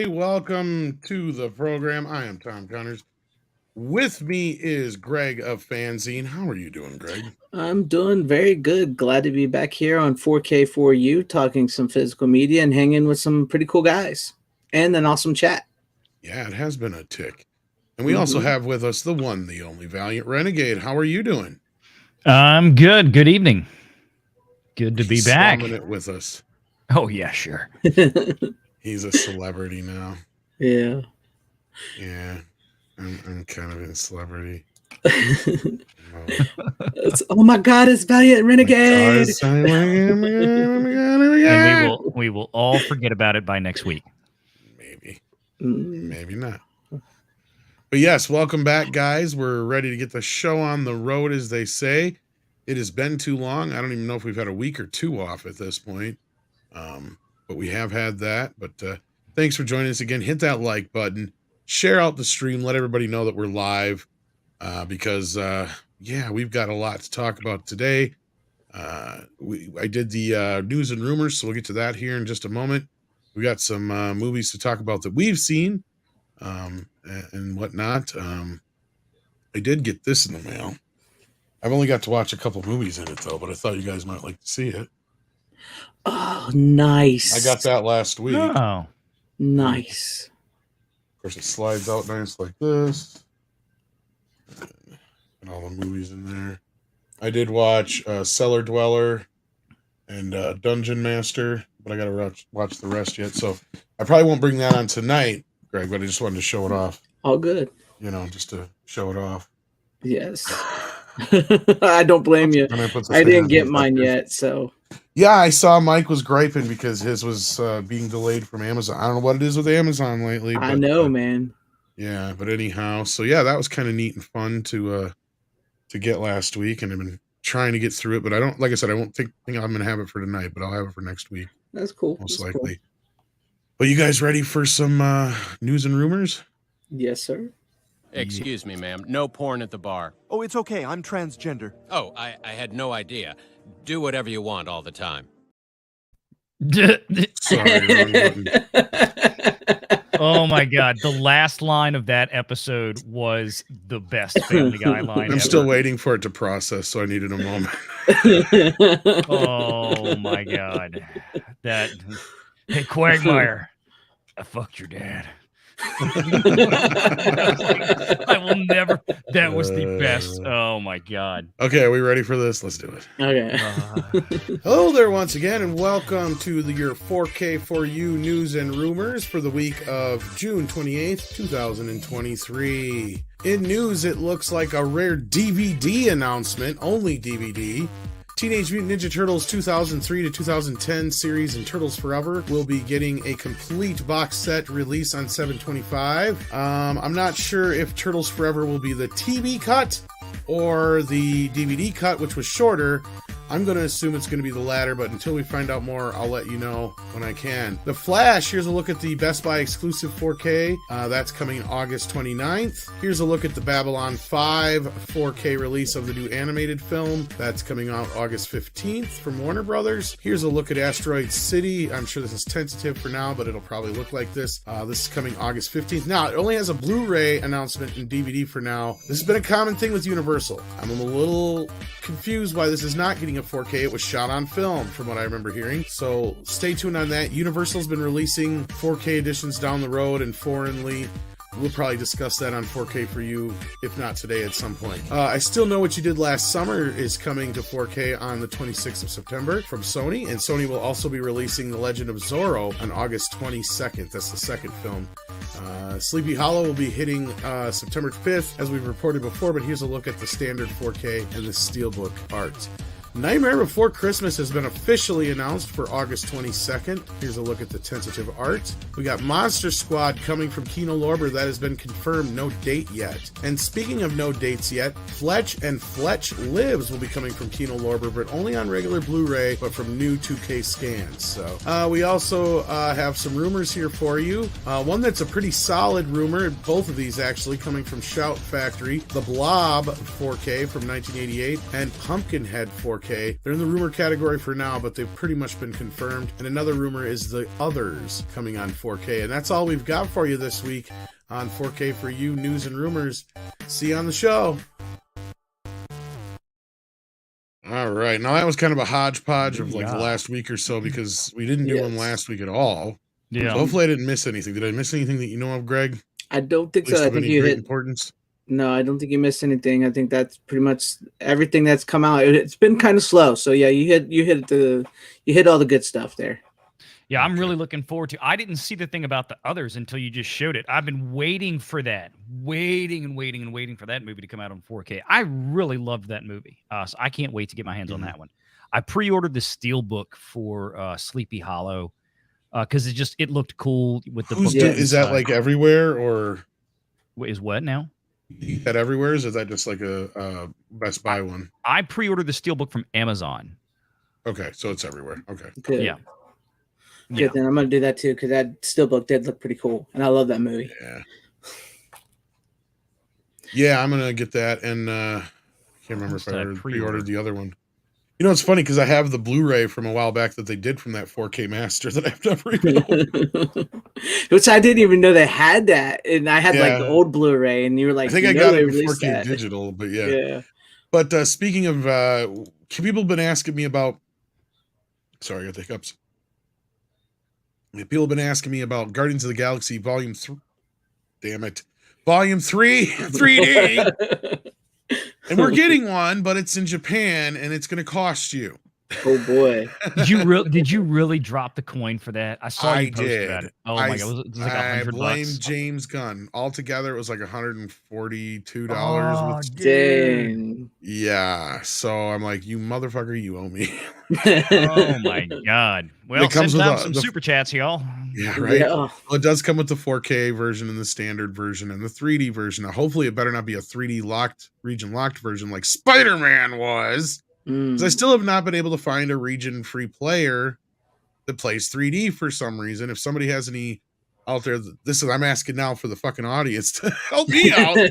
Welcome to the program. I am Tom Connors. With me is Greg of Fanzine. How are you doing, Greg? I'm doing very good. Glad to be back here on 4K4U talking some physical media and hanging with some pretty cool guys and an awesome chat. Yeah, it has been a tick. And we also have with us the one, the only Valiant Renegade. How are you doing? I'm good. Good evening. Good to be back. Slumming it with us. Oh, yeah, sure. He's a celebrity now. Yeah. Yeah. I'm kind of a celebrity. Oh my God, it's Valiant Renegade. And we will all forget about it by next week. Maybe not. But yes, welcome back, guys. We're ready to get the show on the road, as they say. It has been too long. I don't even know if we've had a week or two off at this point. But we have had that. But thanks for joining us again. Hit that like button. Share out the stream. Let everybody know that we're live. Because we've got a lot to talk about today. I did the news and rumors, so we'll get to that here in just a moment. We got some movies to talk about that we've seen and whatnot. I did get this in the mail. I've only got to watch a couple movies in it, though, but I thought you guys might like to see it. Oh, nice. I got that last week. Oh, nice. Of course, it slides out nice like this. And all the movies in there. I did watch Cellar Dweller and Dungeon Master, but I got to watch the rest yet. So I probably won't bring that on tonight, Greg, but I just wanted to show it off. All good. You know, just to show it off. Yes. I don't blame you. I didn't get mine yet, so. Yeah, I saw Mike was griping because his was being delayed from Amazon. I don't know what it is with Amazon lately. I know, man. Yeah, but anyhow, so yeah, that was kind of neat and fun to get last week, and I've been trying to get through it, but I don't, like I said, I won't think I'm going to have it for tonight, but I'll have it for next week. That's cool. Most likely. Cool. Well, you guys ready for some news and rumors? Yes, sir. Excuse me, ma'am. No porn at the bar. Oh, it's okay. I'm transgender. Oh, I had no idea. Do whatever you want all the time. Sorry. Oh my God. The last line of that episode was the best Family Guy line I'm ever. still waiting for it to process, so I needed a moment. Oh my God. Hey, Quagmire, I fucked your dad. I will never. That was the best. Oh my God. Okay, are we ready for this? Let's do it. Okay. Hello there once again, and welcome to your 4K4U news and rumors for the week of June 28th, 2023. In news, it looks like a rare DVD announcement, only DVD. Teenage Mutant Ninja Turtles 2003 to 2010 series and Turtles Forever will be getting a complete box set release on 7/25. I'm not sure if Turtles Forever will be the TV cut or the DVD cut, which was shorter. I'm going to assume it's going to be the latter, but until we find out more, I'll let you know when I can. The Flash, here's a look at the Best Buy exclusive 4K. That's coming August 29th. Here's a look at the Babylon 5 4K release of the new animated film. That's coming out August 15th from Warner Brothers. Here's a look at Asteroid City. I'm sure this is tentative for now, but it'll probably look like this. This is coming August 15th. Now, it only has a Blu-ray announcement and DVD for now. This has been a common thing with Universal. I'm a little confused why this is not getting a 4K. It was shot on film, from what I remember hearing. So stay tuned on that. Universal's been releasing 4K editions down the road and foreignly. We'll probably discuss that on 4K for you, if not today, at some point. I Still Know What You Did Last Summer is coming to 4K on the 26th of September from Sony, and Sony will also be releasing The Legend of Zorro on August 22nd. That's the second film. Sleepy Hollow will be hitting September 5th, as we've reported before, but here's a look at the standard 4K and the Steelbook art. Nightmare Before Christmas has been officially announced for August 22nd. Here's a look at the tentative art. We got Monster Squad coming from Kino Lorber. That has been confirmed, no date yet. And speaking of no dates yet, Fletch and Fletch Lives will be coming from Kino Lorber, but only on regular Blu-ray, but from new 2K scans. So we also have some rumors here for you. One that's a pretty solid rumor, both of these actually, coming from Shout Factory. The Blob 4K from 1988 and Pumpkinhead 4K. They're in the rumor category for now, but they've pretty much been confirmed. And another rumor is The Others coming on 4K. And that's all we've got for you this week on 4K for You News and Rumors. See you on the show. All right. Now that was kind of a hodgepodge of like the last week or so because we didn't do one last week at all. Yeah. So hopefully I didn't miss anything. Did I miss anything that you know of, Greg? I don't think so. I think you hit importance. No, I don't think you missed anything. I think that's pretty much everything that's come out. It's been kind of slow, so yeah, you hit all the good stuff there. Yeah, I'm really looking forward to. I didn't see the thing about The Others until you just showed it. I've been waiting for that, waiting for that movie to come out on 4K. I really loved that movie, so I can't wait to get my hands on that one. I pre-ordered the Steelbook for Sleepy Hollow because it looked cool with the book. Is that like everywhere or is what now? That everywhere? Is that just like a Best Buy one? I pre-ordered the Steelbook from Amazon. Okay, so it's everywhere. Okay. Good. Yeah. Good, then I'm going to do that too because that Steelbook did look pretty cool, and I love that movie. Yeah, I'm going to get that, and I can't remember if I pre-ordered the other one. You know, it's funny because I have the Blu-ray from a while back that they did from that 4K master that I've never even owned. Which I didn't even know they had that. And I had like the old Blu-ray, and you were like, I think I got it in 4K digital, but yeah. But speaking of, people have been asking me about, sorry, I got the hiccups. People have been asking me about Guardians of the Galaxy Volume 3. Damn it. Volume 3, 3D. And we're getting one, but it's in Japan, and it's going to cost you. Oh boy! Did you really drop the coin for that? I saw you post about it. Oh my god! It was like $100. I blame James Gunn. Altogether, it was like $142. Oh, dang! Yeah. So I'm like, you motherfucker, you owe me. Oh my god! Well, it comes with some super chats, y'all. Yeah, right. Yeah. Well, it does come with the 4K version and the standard version and the 3D version. Now, hopefully, it better not be a 3D region locked version like Spider-Man was. Because I still have not been able to find a region-free player that plays 3D for some reason. If somebody has any out there, I'm asking now for the fucking audience to help me out.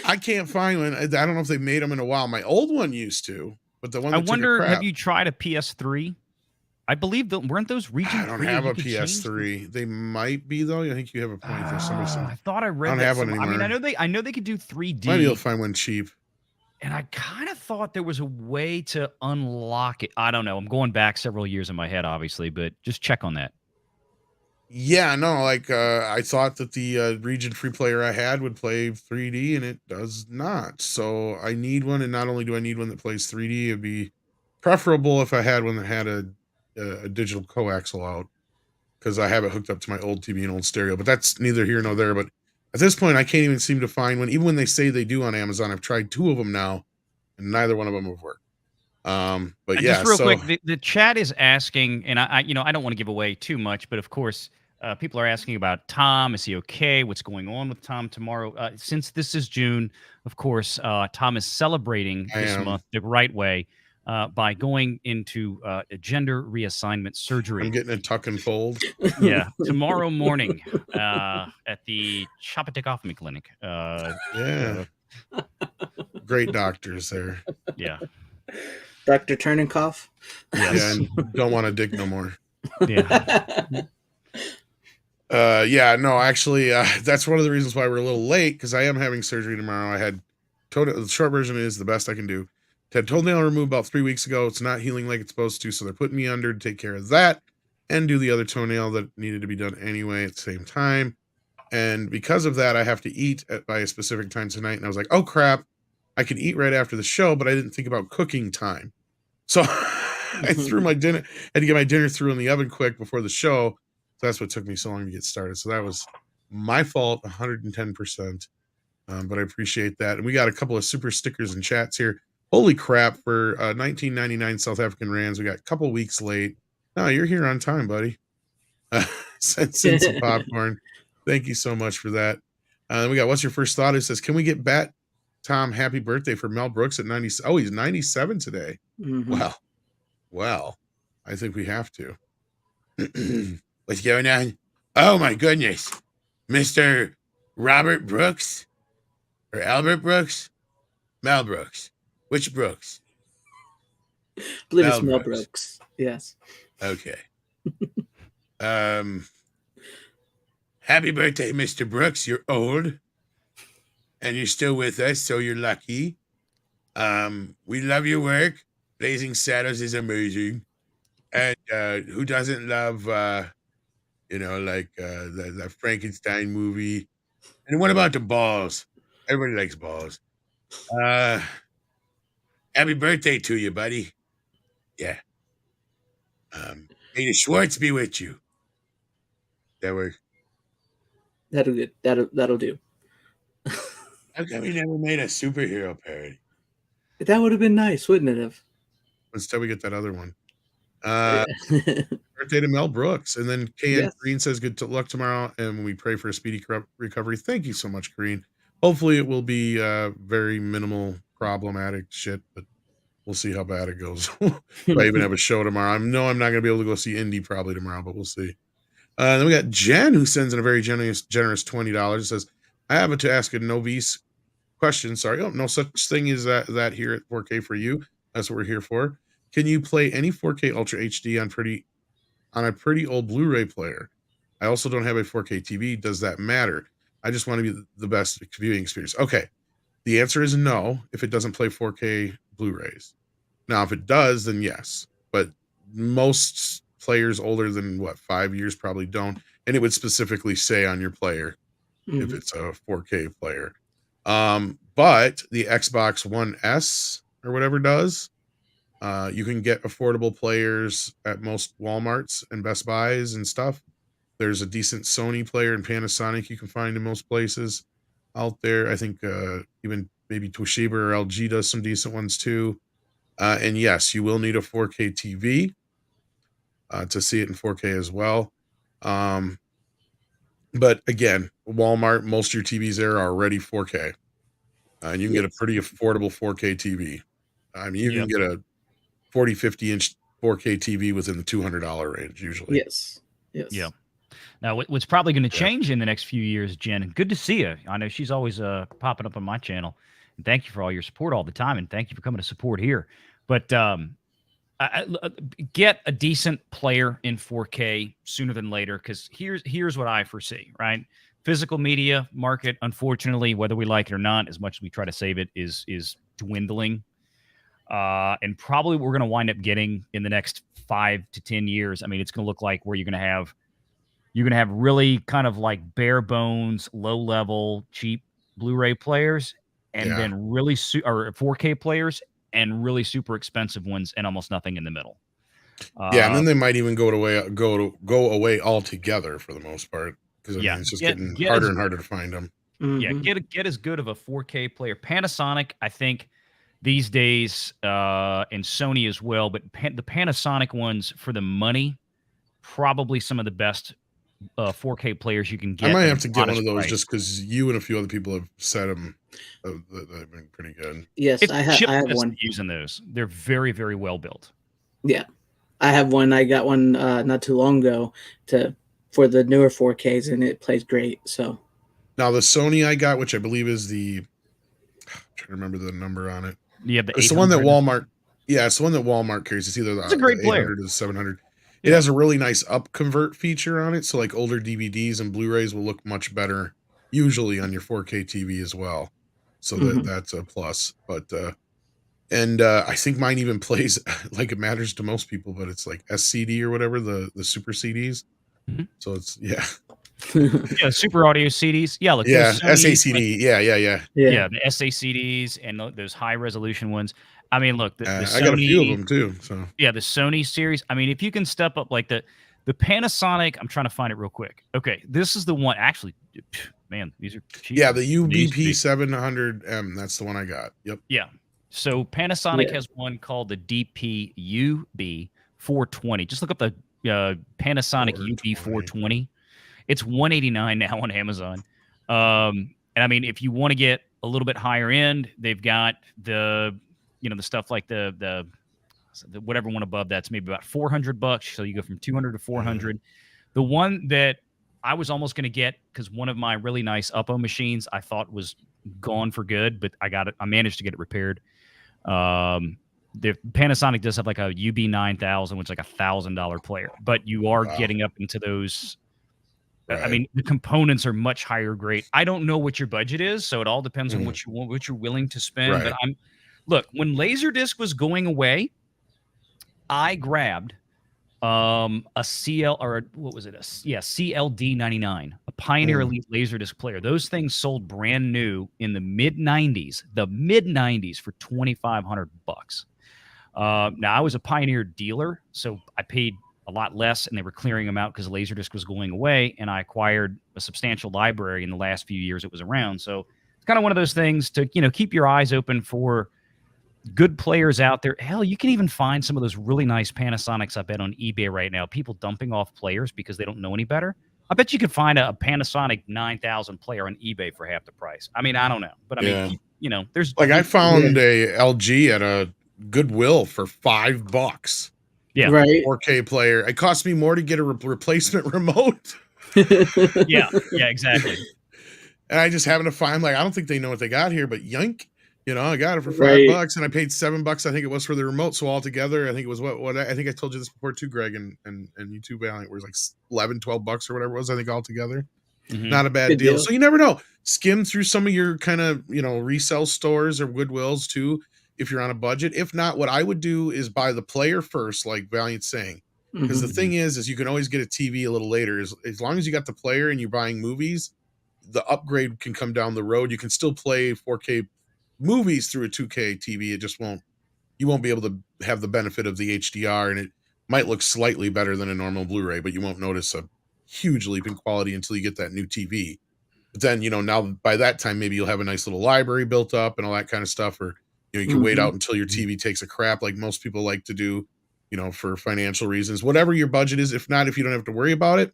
I can't find one. I don't know if they've made them in a while. My old one used to, but the one. I wonder, have you tried a PS3? I believe weren't those region? I don't have a PS3. They might be though. I think you have a point there. I thought I read. I don't have one anymore. I mean, I know they could do 3D. Maybe you'll find one cheap. And I kind of thought there was a way to unlock it. I don't know. I'm going back several years in my head, obviously, but just check on that. Yeah, no, like I thought that the region-free player I had would play 3D, and it does not. So I need one, and not only do I need one that plays 3D, it'd be preferable if I had one that had a digital coaxial out, because I have it hooked up to my old TV and old stereo. But that's neither here nor there. But at this point, I can't even seem to find one. Even when they say they do on Amazon, I've tried 2 of them now, and neither one of them have worked. But and yeah, just real quick, the chat is asking, and I don't want to give away too much, but of course, people are asking about Tom. Is he okay? What's going on with Tom tomorrow? Since this is June, of course, Tom is celebrating this month the right way by going into a gender reassignment surgery. I'm getting a tuck and fold. Yeah, tomorrow morning at the Chappaticophagy Clinic. Yeah. Great doctors there. Yeah. Dr. Turnikoff. Yeah, Yes. and don't want to dig no more. Yeah. Yeah, no, actually, that's one of the reasons why we're a little late, because I am having surgery tomorrow. I had the short version is the best I can do. Had toenail removed about 3 weeks ago. It's not healing like it's supposed to, so they're putting me under to take care of that and do the other toenail that needed to be done anyway at the same time. And because of that, I have to eat by a specific time tonight. And I was like, oh crap, I can eat right after the show, but I didn't think about cooking time. So I threw my dinner, had to get my dinner through in the oven quick before the show. So that's what took me so long to get started. So that was my fault, 110%. But I appreciate that. And we got a couple of super stickers and chats here. Holy crap, for 1999 South African Rands, we got a couple weeks late. No, you're here on time, buddy. Send in some popcorn. Thank you so much for that. We got, what's your first thought? It says, can we get Bat Tom happy birthday for Mel Brooks at 90? Oh, he's 97 today. Mm-hmm. Well, I think we have to. What's going on? Oh my goodness. Mr. Robert Brooks or Albert Brooks? Mel Brooks. Which Brooks? I believe it's Mel Brooks. Yes. Okay. Happy birthday, Mr. Brooks. You're old and you're still with us, so you're lucky. We love your work. Blazing Saddles is amazing. And who doesn't love the Frankenstein movie? And what about the balls? Everybody likes balls. Happy birthday to you, buddy. Yeah. May the Schwartz be with you. That works. That'll do. How come we never made a superhero parody? That would have been nice, wouldn't it have? Instead, we get that other one. Birthday to Mel Brooks. And then KN Yes. Green says, good luck tomorrow. And we pray for a speedy recovery. Thank you so much, Green. Hopefully it will be very minimal problematic shit, but we'll see how bad it goes. If I even have a show tomorrow. I'm not going to be able to go see Indy probably tomorrow, but we'll see. Then we got Jen, who sends in a very generous $20. Says, I have to ask a novice question. Sorry. Oh, no such thing as that here at 4K for you. That's what we're here for. Can you play any 4K Ultra HD on a pretty old Blu-ray player? I also don't have a 4K TV. Does that matter? I just want to be the best viewing experience. Okay. The answer is no if it doesn't play 4K Blu-rays. Now, if it does, then yes. But most players older than 5 years probably don't. And it would specifically say on your player if it's a 4K player. But the Xbox One S or whatever does. You can get affordable players at most Walmarts and Best Buys and stuff. There's a decent Sony player and Panasonic you can find in most places out there. I think even maybe Toshiba or LG does some decent ones too. And yes, you will need a 4K TV to see it in 4K as well. But again, Walmart, most of your TVs there are already 4K. And you can get a pretty affordable 4K TV. I mean, you can get a 40, 50-inch 4K TV within the $200 range usually. Yes. Yeah. Now, what's probably going to change in the next few years, Jen, good to see you. I know she's always popping up on my channel. And thank you for all your support all the time. And thank you for coming to support here. But get a decent player in 4K sooner than later, because here's what I foresee, right? Physical media market, unfortunately, whether we like it or not, as much as we try to save it, is dwindling. And probably what we're going to wind up getting in the next 5 to 10 years. I mean, it's going to look like where you're going to have really kind of like bare bones, low level, cheap Blu-ray players, and then really or 4K players, and really super expensive ones, and almost nothing in the middle. And then they might even go away altogether for the most part, because it's just getting harder and harder to find them. Yeah, get as good of a 4K player. Panasonic, I think, these days, and Sony as well, but the Panasonic ones, for the money, probably some of the best 4K players you can get. I might at have a to get one modest of those price. just because you and a few other people have said them. They've been pretty good. Yes, It's I have one. using those. They're very, very well built. Yeah, I have one. I got one not too long ago for the newer 4Ks, and it plays great. So Now the Sony I got, which I believe is I'm trying to remember the number on it. You have the It's the one that 800. Walmart. Yeah, it's the one that Walmart carries. It's either It's a great the player. 800 or the 700. It Yeah. has a really nice up convert feature on it, so like older DVDs and Blu-rays will look much better usually on your 4K TV as well. So that's a plus. But I think mine even plays like it matters to most people, but it's like SCD or whatever the super CDs. Mhm. So it's yeah. Yeah, super audio CDs. Yeah, look, Yeah, those Sony, SACD. Yeah. yeah, the SACDs and those high resolution ones. I mean, look, the I got a few of Sony, them too. So yeah, the Sony series. I mean, if you can step up like the Panasonic, I'm trying to find it real quick. Okay, this is the one. Actually, man, these are cheap. yeah, the They used to UBP be. 700M. That's the one I got. Yep. Yeah. So Panasonic Yeah. has one called the DP-UB 420. Just look up the Panasonic UB 420. It's $189 now on Amazon. And I mean, if you want to get a little bit higher end, they've got the stuff like the whatever one above that's maybe about $400. So you go from 200 to 400. The one that I was almost going to get because one of my really nice Uppo machines I thought was gone for good, but I got it. I managed to get it repaired. The Panasonic does have like a UB9000, which is like $1,000 player, but you are getting up into those. Right. I mean, the components are much higher grade. I don't know what your budget is, so it all depends on what you want, what you're willing to spend. Right. But look, when Laserdisc was going away, I grabbed a CL or what was it? CLD 99, a Pioneer Elite Laserdisc player. Those things sold brand new in the mid 90s for $2,500. Now I was a Pioneer dealer, so I paid a lot less, and they were clearing them out because Laserdisc was going away, and I acquired a substantial library in the last few years it was around. So it's kind of one of those things to keep your eyes open for good players out there. Hell, you can even find some of those really nice Panasonics, I bet, on eBay right now. People dumping off players because they don't know any better. I bet you could find a Panasonic 9000 player on eBay for half the price. I mean, I don't know. But I mean, there's like I found a LG at a Goodwill for $5. Yeah. Right. 4K player. It cost me more to get a replacement remote. Yeah, exactly. And I just happened to find, like, I don't think they know what they got here, but yank, I got it for Right. $5 and I paid $7. I think it was for the remote. So altogether, I think it was what I think I told you this before too, Greg, and you too, Valiant, where it was like $11-12 or whatever it was, I think altogether. Not a bad Good deal. deal. So you never know. Skim through some of your kind of, resale stores or Goodwills too, if you're on a budget. If not, what I would do is buy the player first, like Valiant's saying. Because the thing is you can always get a TV a little later. As long as you got the player and you're buying movies, the upgrade can come down the road. You can still play 4K movies through a 2K TV. It just you won't be able to have the benefit of the HDR, and it might look slightly better than a normal Blu-ray, but you won't notice a huge leap in quality until you get that new TV. But then, now by that time, maybe you'll have a nice little library built up and all that kind of stuff, or you can wait out until your TV takes a crap like most people like to do, for financial reasons. Whatever your budget is, if not, if you don't have to worry about it,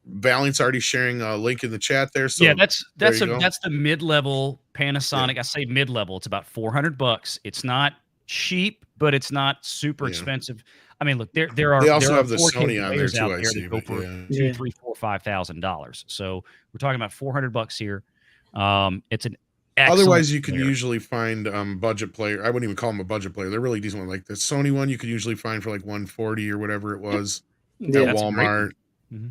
Valiant's already sharing a link in the chat there. So yeah, that's the mid-level Panasonic. I say mid-level. It's about $400. It's not cheap, but it's not super expensive. I mean, look, there are. They also there have are the 4K Sony on there players too. out I there see. that go But for Yeah. $2,000, $3,000, $4,000, $5,000. So we're talking about $400 here. It's an excellent otherwise you can player. usually find budget player. I wouldn't even call them a budget player. They're really decent one. Like the Sony one, you could usually find for like $140 or whatever it was at That's a great Walmart.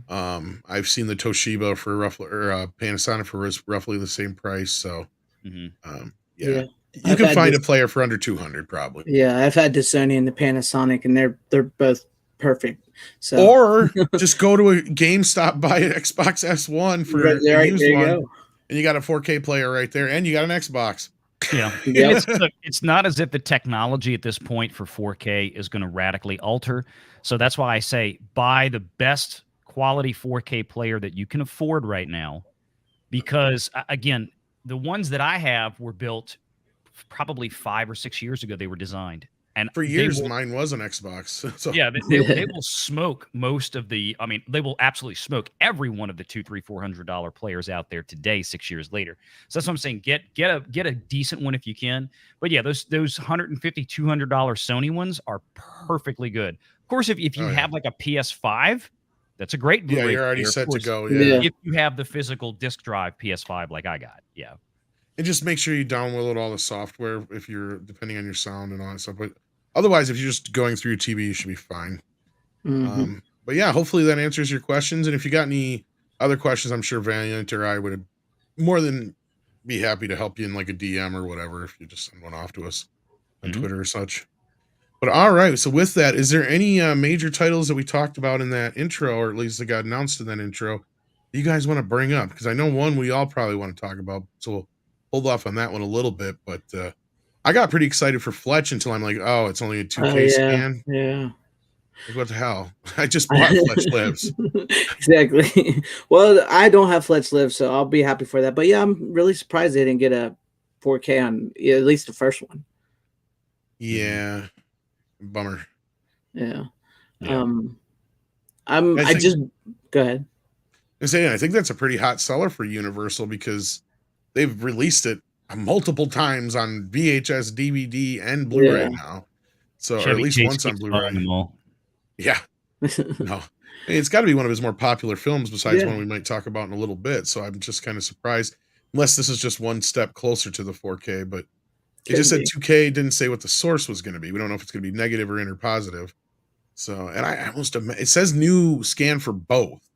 one. I've seen the Toshiba for roughly, or Panasonic for roughly the same price. So, Yeah. you I've can had find this- a player for under 200 probably. Yeah, I've had the Sony and the Panasonic, and they're both perfect. So Or just go to a GameStop, buy an Xbox S1 for Right there, a right, used there you one, go. and you got a 4K player right there, and you got an Xbox. Yeah. Yep. It's not as if the technology at this point for 4K is going to radically alter. So that's why I say buy the best quality 4K player that you can afford right now. Because, again, the ones that I have were built probably 5 or 6 years ago. They were designed. And For they years, will, mine was an Xbox. So yeah, they will smoke most of the. I mean, they will absolutely smoke every one of the $200, $300, $400 players out there today. 6 years later, so that's what I'm saying. Get a decent one if you can. But yeah, those $150, $200 Sony ones are perfectly good. Of course, if you Oh, yeah. have like a PS5, that's a great Blu-ray you're already player, of set to course, go. Yeah. if you have the physical disc drive PS5 like I got. Yeah. And just make sure you download all the software if you're depending on your sound and all that stuff. But otherwise, if you're just going through your TV, you should be fine. Mhm. But yeah, hopefully that answers your questions. And if you got any other questions, I'm sure Valiant or I would more than be happy to help you in like a DM or whatever if you just send one off to us on Mhm. Twitter or such. But all right, so with that, is there any major titles that we talked about in that intro, or at least that got announced in that intro, you guys want to bring up? Because I know one we all probably want to talk about, so we'll hold off on that one a little bit. But I got pretty excited for Fletch until I'm like, oh, it's only a 2K Oh yeah, scan. yeah. Like, what the hell? I just bought Fletch Lives. Exactly. Well, I don't have Fletch Live, so I'll be happy for that. But yeah, I'm really surprised they didn't get a 4K on at least the first one. Yeah, bummer. Yeah. Yeah. I just go ahead. I think that's a pretty hot seller for Universal because they've released it multiple times on VHS, DVD, and Blu-ray Yeah. now. So, or at Chevy least Chase once on keeps Blu-ray. buying them all. Yeah, no, it's got to be one of his more popular films, besides Yeah. one we might talk about in a little bit. So I'm just kind of surprised, unless this is just one step closer to the 4K. But it just said 2K, didn't say what the source was going to be. We don't know if it's going to be negative or positive. So, and I almost it says new scan for both.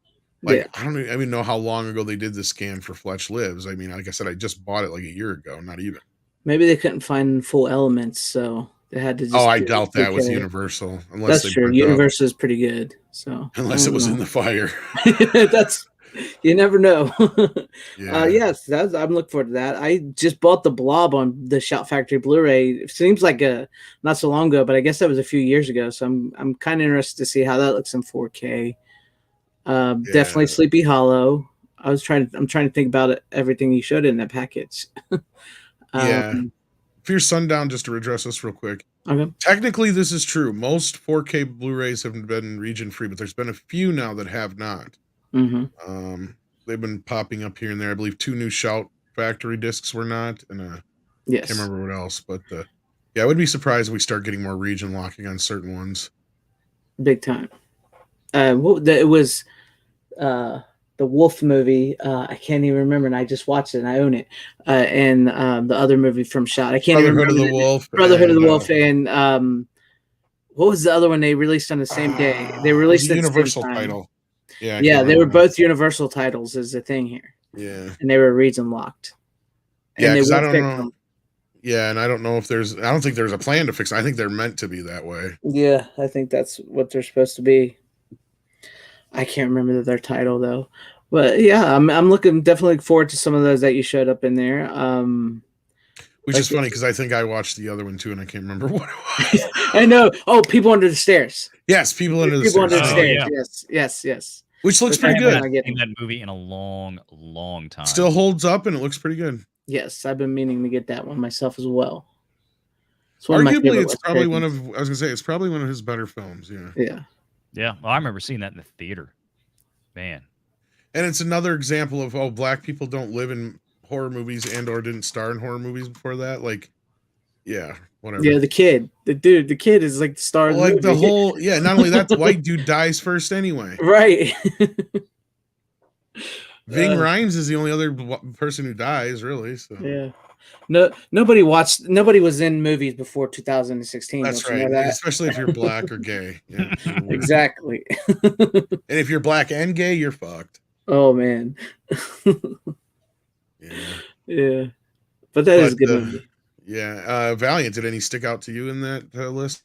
Like, Yeah. I don't even know how long ago they did the scan for Fletch Lives. I mean, like I said, I just bought it like a year ago, not even. Maybe they couldn't find full elements, so they had to just. Oh, I do doubt that with 2K. Universal, unless That's they true. burnt up. Universal is pretty good, so Unless it was in the fire. That's you never know. Yeah. Yes, I'm looking forward to that. I just bought the Blob on the Shout Factory Blu-ray. It seems like not so long ago, but I guess that was a few years ago. So I'm kind of interested to see how that looks in 4K. Definitely Sleepy Hollow. I'm trying to think about everything you showed in that package. Yeah. Fear Sundown, just to redress this real quick. Okay. Technically, this is true. Most 4K Blu-rays have been region-free, but there's been a few now that have not. Mm-hmm. They've been popping up here and there. I believe 2 new Shout Factory discs were not, and Yes. can't remember what else. But yeah, I would be surprised if we start getting more region locking on certain ones. Big time. It was the Wolf movie. I can't even remember, and I just watched it and I own it. And the other movie from Shout, I can't even remember. Brotherhood of the Wolf. Brotherhood of the Wolf, and what was the other one they released on the same day? They released the it Universal the same time. title. Yeah, Yeah, they were both Universal titles. Is the thing here. Yeah, and they were region locked. Yeah, because I won't don't fix know. them. Yeah, and I don't know if there's. I don't think there's a plan to fix it. I think they're meant to be that way. Yeah, I think that's what they're supposed to be. I can't remember their title though, but yeah, I'm definitely looking forward to some of those that you showed up in there. Which is funny because I think I watched the other one too, and I can't remember what it was. I know. Oh, People Under the Stairs. Yes, People Under the People Stairs. Under the Oh, Stairs. yeah. Yes. Which looks Which I pretty haven't good. I've seen that movie in a long time. Still holds up, and it looks pretty good. Yes, I've been meaning to get that one myself as well. It's one of my Arguably, favorite it's probably one Westerns. of. I was gonna say it's probably one of his better films. Yeah. Yeah. Yeah, well, I remember seeing that in the theater. Man, And it's another example of black people don't live in horror movies and/or didn't star in horror movies before that. Like, yeah, whatever. Yeah, the kid is like the star of the Like movie. the whole. Yeah, not only that, the white dude dies first anyway. Right. Ving Rhames is the only other person who dies, really. So Yeah. Nobody was in movies before 2016. that's don't you right. know that? Especially if you're black or gay. Yeah, Exactly. And if you're black and gay, you're fucked. Oh man. Yeah. Yeah. But that is a good movie. Yeah. Valiant, did any stick out to you in that list?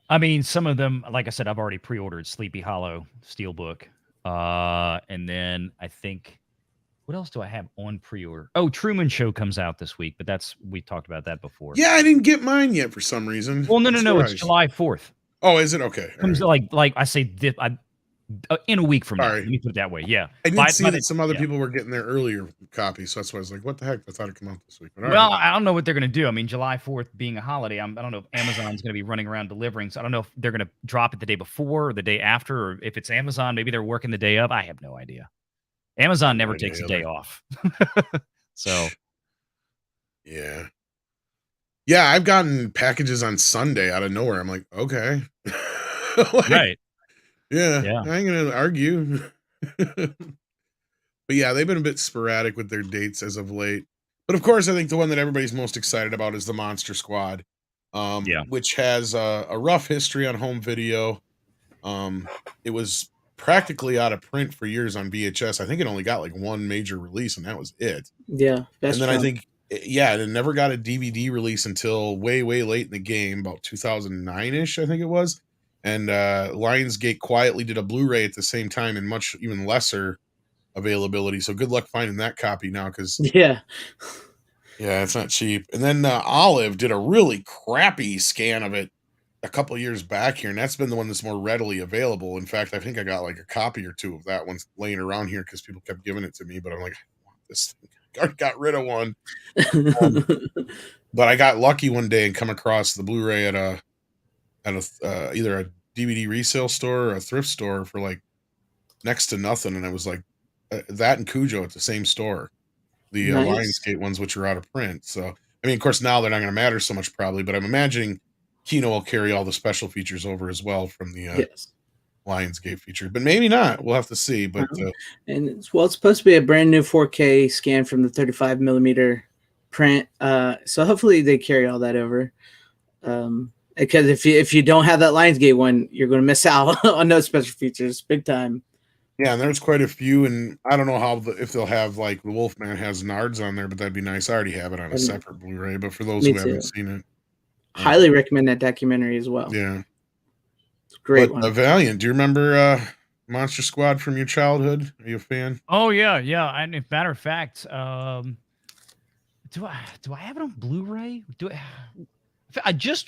I mean, some of them, like I said, I've already pre-ordered Sleepy Hollow Steelbook, and then I think, what else do I have on pre-order? Oh, Truman Show comes out this week, but we talked about that before. Yeah, I didn't get mine yet for some reason. Well, no, it's Surprised. July 4th. Oh, is it? Okay. Comes All right. like I say, In a week from now. Sorry. Let me put it that way. Yeah. I did see by that some other yeah. people were getting their earlier copies, so that's why I was like, "What the heck? I thought it'd come out this week." But all Well, right. I don't know what they're going to do. I mean, July 4th being a holiday, I don't know if Amazon's going to be running around delivering. So I don't know if they're going to drop it the day before or the day after, or if it's Amazon, maybe they're working the day of. I have no idea. Amazon never takes a day off. So, yeah. Yeah, I've gotten packages on Sunday out of nowhere. I'm like, okay. Like, right. yeah, Yeah. I ain't gonna argue. But yeah, they've been a bit sporadic with their dates as of late. But of course, I think the one that everybody's most excited about is the Monster Squad, Yeah. which has a rough history on home video. It was practically out of print for years on VHS. I think it only got like one major release, and that was it. Yeah, best And then I friend. think, yeah, it never got a DVD release until way, way late in the game, about 2009-ish, I think it was. And Lionsgate quietly did a Blu-ray at the same time in much even lesser availability. So good luck finding that copy now, because Yeah. yeah, it's not cheap. And then Olive did a really crappy scan of it a couple of years back here, and that's been the one that's more readily available. In fact, I think I got like a copy or two of that one laying around here because people kept giving it to me. But I'm like, I want this thing. I got rid of one. But I got lucky one day and come across the Blu-ray at a either a DVD resale store or a thrift store for like next to nothing, and it was like that and Cujo at the same store. The Nice. Lionsgate ones, which are out of print. So, I mean, of course, now they're not going to matter so much probably, but I'm imagining Kino will carry all the special features over as well from the Yes. Lionsgate feature, but maybe not. We'll have to see. But And it's supposed to be a brand new 4K scan from the 35 millimeter print. So hopefully they carry all that over. Because if you don't have that Lionsgate one, you're going to miss out on those special features big time. yeah, and there's quite a few, and I don't know how if they'll have like the Wolfman has Nards on there, but that'd be nice. I already have it on a And separate Blu-ray, but for those me who haven't too. seen it, Highly recommend that documentary as well. yeah, It's a great but one. Valiant, do you remember Monster Squad from your childhood? Are you a fan? Oh yeah, yeah. And as a matter of fact, do I have it on Blu-ray?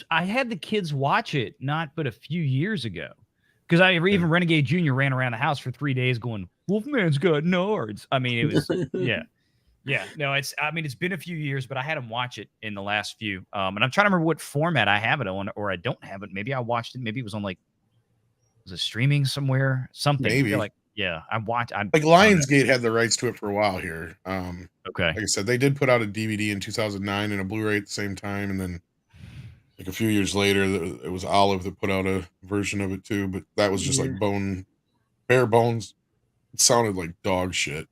I had the kids watch it not but a few years ago. Because even Renegade Jr. ran around the house for 3 days going, Wolfman's got nards. I mean, it was yeah. Yeah. No, it's been a few years, but I had him watch it in the last few. And I'm trying to remember what format I have it on, or I don't have it. Maybe I watched it. Maybe it was on was it streaming somewhere? Something. Maybe. I feel like, yeah, like Lionsgate had the rights to it for a while here. Okay. Like I said, they did put out a DVD in 2009 and a Blu-ray at the same time, and then like a few years later, it was Olive that put out a version of it too. But that was just like bare bones. It sounded like dog shit.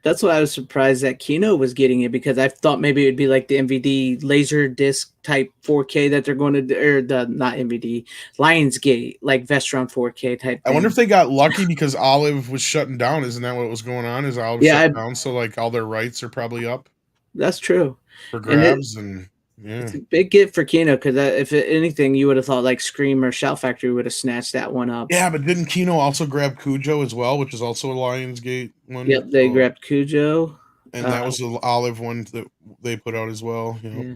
That's why I was surprised that Kino was getting it, because I thought maybe it would be like the MVD laser disc type 4K that they're going to do, or the not MVD Lionsgate like Vestron 4K type. I wonder if they got lucky because Olive was shutting down. Isn't that what was going on? Is Olive shut down? So like all their rights are probably up. That's true. For grabs and yeah. It's a big get for Kino, because if anything, you would have thought like Scream or Shout Factory would have snatched that one up. Yeah, but didn't Kino also grab Cujo as well, which is also a Lionsgate one? Yep, they grabbed Cujo. And that was the Olive one that they put out as well. You know? Yeah.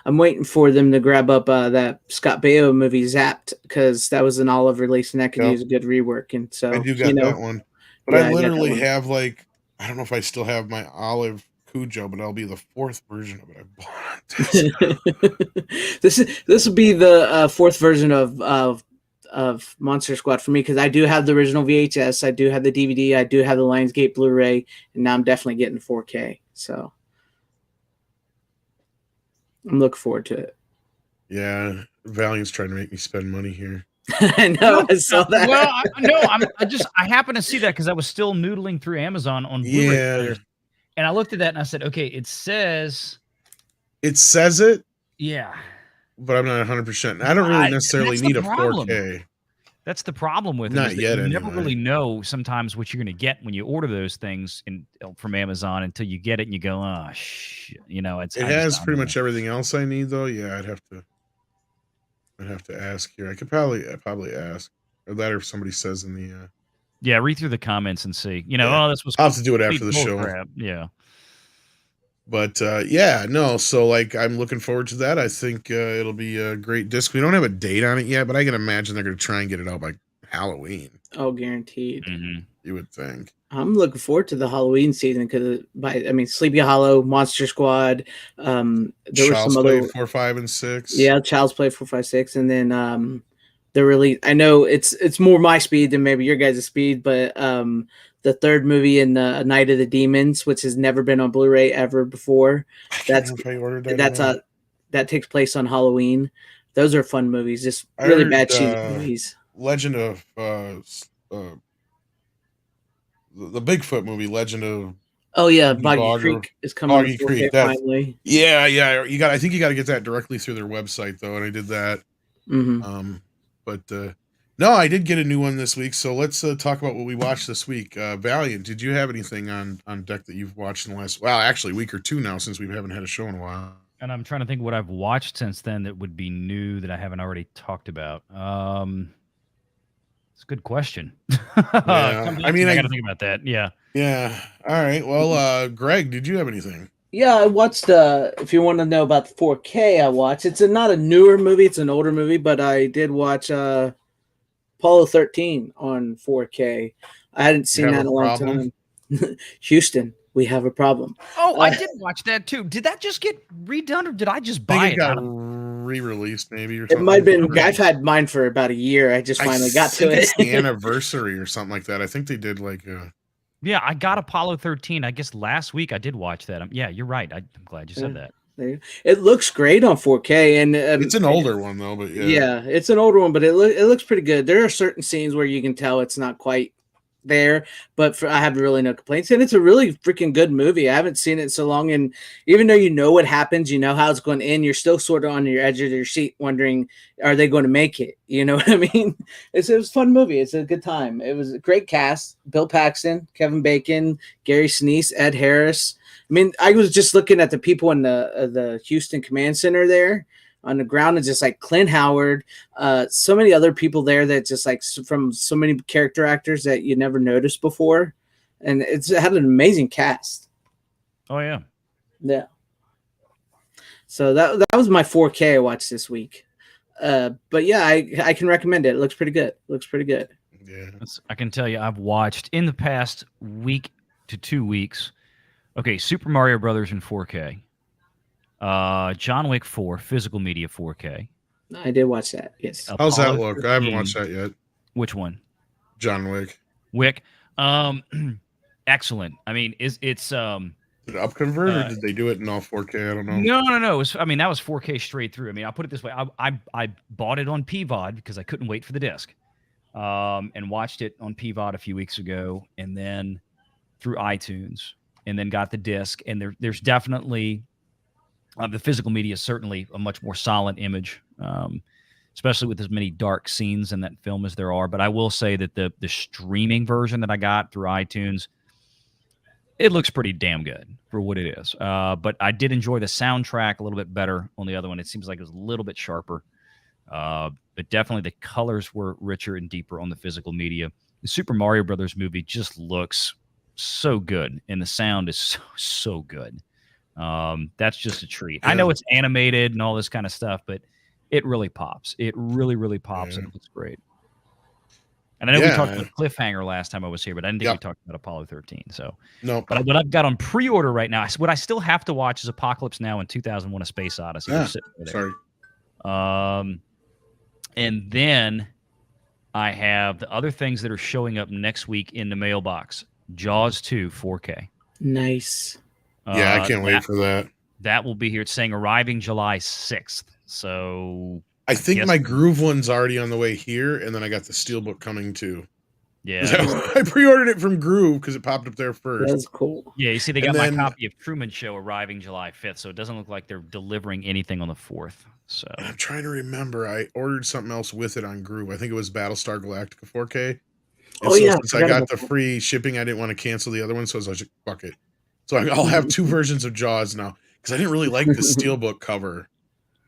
I'm waiting for them to grab up that Scott Baio movie Zapped, because that was an Olive release and that could use a good rework. And so I do got that one. But I literally have like, I don't know if I still have my Olive Cujo, but I'll be the fourth version of it I bought. This will be the fourth version of Monster Squad for me, because I do have the original VHS, I do have the DVD, I do have the Lionsgate Blu-ray, and now I'm definitely getting 4K. So I'm looking forward to it. Yeah, Valiant's trying to make me spend money here. I know, I saw that. Well, I happened to see that because I was still noodling through Amazon on Blu-ray players, and I looked at that and I said, okay, it says it. Yeah. But I'm not 100%. I don't really necessarily need a 4K. That's the problem with not yet. You never really know sometimes what you're going to get when you order those things from Amazon until you get it and you go, oh shit. You know, it has pretty much everything else I need though. Yeah, I'd have to ask here. I could probably ask, or that, or if somebody says in the yeah, read through the comments and see. You know, this was. I'll have to do it after the show. Crap. Yeah. But yeah, no. So like, I'm looking forward to that. I think it'll be a great disc. We don't have a date on it yet, but I can imagine they're going to try and get it out by Halloween. Oh, guaranteed. Mhm. You would think. I'm looking forward to the Halloween season because, Sleepy Hollow, Monster Squad. There were Child's some Play other, 4, 5, and 6. yeah, Child's Play 4, 5, 6, and then the release. I know it's more my speed than maybe your guys' speed, but the third movie in Night of the Demons, which has never been on Blu-ray ever before. I can't That's remember if I ordered that. that's or not. that takes place on Halloween. Those are fun movies, just I really heard, bad cheesy movies. Legend of the Bigfoot movie, Legend of Oh yeah, Boggy Boggy Bog or Creek is coming Boggy to 4K Creek. That's finally. yeah. I think you got to get that directly through their website though, and I did that. Mm-hmm. But no, I did get a new one this week. So let's talk about what we watched this week. Valiant, did you have anything on deck that you've watched in the last? Well, actually, week or two now since we haven't had a show in a while. And I'm trying to think what I've watched since then that would be new that I haven't already talked about. It's a good question. Yeah, I mean, I got to think about that. Yeah. Yeah. All right. Well, Greg, did you have anything? Yeah, I watched. If you want to know about the 4K, I watched. It's not a newer movie; it's an older movie. But I did watch Apollo 13 on 4K. I hadn't seen Have that a in a long problem? time. Houston, we have a problem. Oh, I did watch that too. Did that just get redone, or did I just I buy think it? it got re-released, maybe, or It something. might have been. Okay. I've had mine for about a year. I just finally got to think it's the it. anniversary or something like that. I think they did like Yeah, I got Apollo 13. I guess last week I did watch that. Yeah, you're right. I'm glad you said that. It looks great on 4K, and it's an older one though, but yeah, it's an older one, but it looks pretty good. There are certain scenes where you can tell it's not quite there, but I have really no complaints, and it's a really freaking good movie. I haven't seen it in so long, and even though you know what happens, you know how it's going to end, you're still sort of on your edge of your seat, wondering, are they going to make it? You know what I mean? It was a fun movie. It's a good time. It was a great cast: Bill Paxton, Kevin Bacon, Gary Sinise, Ed Harris. I mean, I was just looking at the people in the Houston Command Center there on the ground, and just like Clint Howard, so many other people there that just like from so many character actors that you never noticed before, and it had an amazing cast. Oh yeah, yeah. So that was my 4K I watched this week, but yeah, I can recommend it. It looks pretty good. Looks pretty good. Yeah, I can tell you, I've watched in the past week to 2 weeks. Okay, Super Mario Brothers in 4K. John Wick 4, physical media 4K. I did watch that. Yes. How's that Apollo look? 13. I haven't watched that yet. Which one? John Wick. Wick. Excellent. I mean, it's Did it upconvert or did they do it in all 4K? I don't know. No. That was 4K straight through. I mean, I'll put it this way: I bought it on PVOD because I couldn't wait for the disc, and watched it on PVOD a few weeks ago, and then through iTunes, and then got the disc. And there's definitely the physical media is certainly a much more solid image, especially with as many dark scenes in that film as there are. But I will say that the streaming version that I got through iTunes, it looks pretty damn good for what it is. But I did enjoy the soundtrack a little bit better on the other one. It seems like it was a little bit sharper. But definitely the colors were richer and deeper on the physical media. The Super Mario Brothers movie just looks so good, and the sound is so good. That's just a treat. Yeah. I know it's animated and all this kind of stuff, but it really pops. It really, really pops, and it looks great. And I know we talked about Cliffhanger last time I was here, but I didn't think we talked about Apollo 13. So no. But what I've got on pre-order right now, what I still have to watch is Apocalypse Now and 2001: A Space Odyssey. Sorry. And then I have the other things that are showing up next week in the mailbox. Jaws 2 4K. Nice. Yeah, I can't wait for that. That will be here. It's saying arriving July 6th. So I think my Groove one's already on the way here, and then I got the Steelbook coming too. Yeah. I pre-ordered it from Groove because it popped up there first. That's cool. Yeah, you see, they got my copy of Truman Show arriving July 5th, so it doesn't look like they're delivering anything on the 4th. So I'm trying to remember. I ordered something else with it on Groove. I think it was Battlestar Galactica 4K. And since I got the free shipping, I didn't want to cancel the other one, so I was like, fuck it. So I'll have two versions of Jaws now because I didn't really like the Steelbook cover,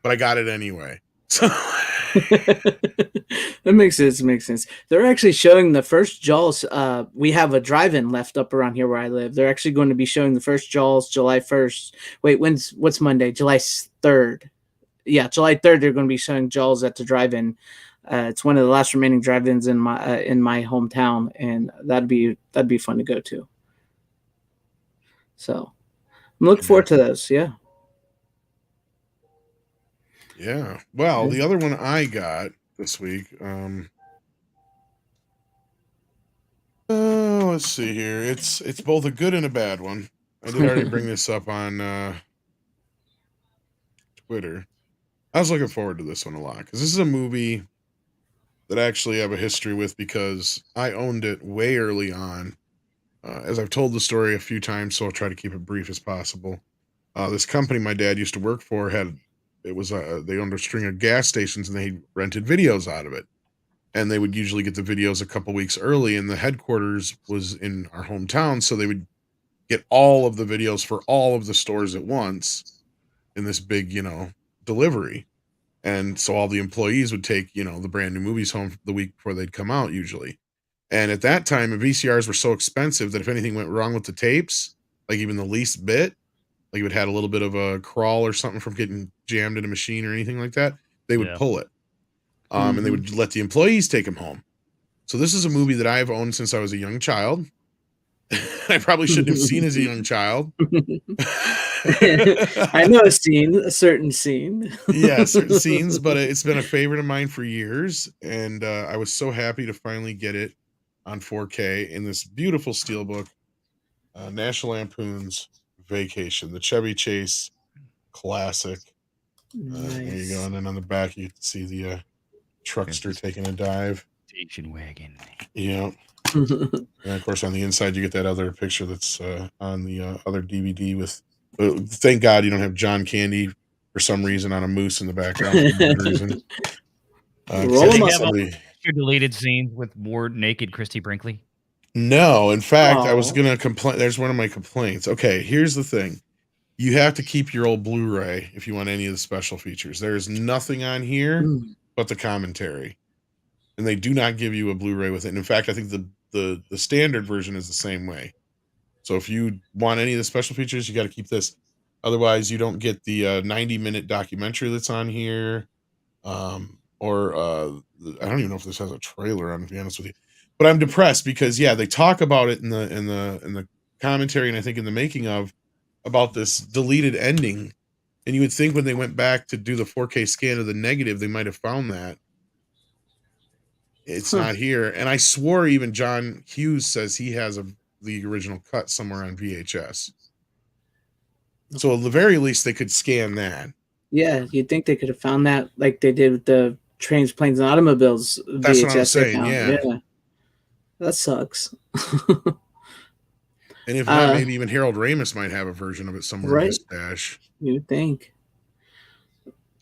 but I got it anyway. So that makes sense. They're actually showing the first Jaws. We have a drive-in left up around here where I live. They're actually going to be showing the first Jaws July 1st. Wait, what's Monday? July 3rd. Yeah, July 3rd. They're going to be showing Jaws at the drive-in. It's one of the last remaining drive-ins in my hometown, and that'd be fun to go to. So I'm looking forward to those. Yeah. Yeah. Well, the other one I got this week, let's see here. It's both a good and a bad one. I did already bring this up on Twitter. I was looking forward to this one a lot because this is a movie that I actually have a history with because I owned it way early on. As I've told the story a few times, so I'll try to keep it brief as possible. This company my dad used to work for they owned a string of gas stations and they rented videos out of it. And they would usually get the videos a couple weeks early, and the headquarters was in our hometown, so they would get all of the videos for all of the stores at once in this big, delivery. And so all the employees would take, the brand new movies home the week before they'd come out usually. And at that time, the VCRs were so expensive that if anything went wrong with the tapes, like even the least bit, like if it had a little bit of a crawl or something from getting jammed in a machine or anything like that, they would pull it. And they would let the employees take them home. So this is a movie that I've owned since I was a young child. I probably shouldn't have seen as a young child. I know a certain scene. Yeah, certain scenes, but it's been a favorite of mine for years. And I was so happy to finally get it on 4K in this beautiful steelbook, National Lampoon's Vacation, the Chevy Chase classic. Nice. There you go. And then on the back, you can see the truckster taking a dive. Station wagon. Yeah. And of course, on the inside, you get that other picture that's on the other DVD with. Thank God you don't have John Candy for some reason on a moose in the background. Deleted scenes with more naked Christy Brinkley. No, in fact, I was gonna complain. There's one of my complaints. Okay, here's the thing: you have to keep your old Blu-ray if you want any of the special features. There's nothing on here but the commentary, and they do not give you a Blu-ray with it. And in fact, I think the standard version is the same way. So if you want any of the special features, you got to keep this. Otherwise, you don't get the 90-minute documentary that's on here, or I don't even know if this has a trailer on. To be honest with you, but I'm depressed because they talk about it in the commentary, and I think in the making of about this deleted ending. And you would think when they went back to do the 4K scan of the negative, they might have found that. It's not here, and I swore even John Hughes says he has the original cut somewhere on VHS. So at the very least, they could scan that. Yeah, you'd think they could have found that like they did with the Trains, Planes, and Automobiles VHS. That's what I'm saying, yeah. That sucks. And if not, maybe even Harold Ramis might have a version of it somewhere in his stash. You'd think.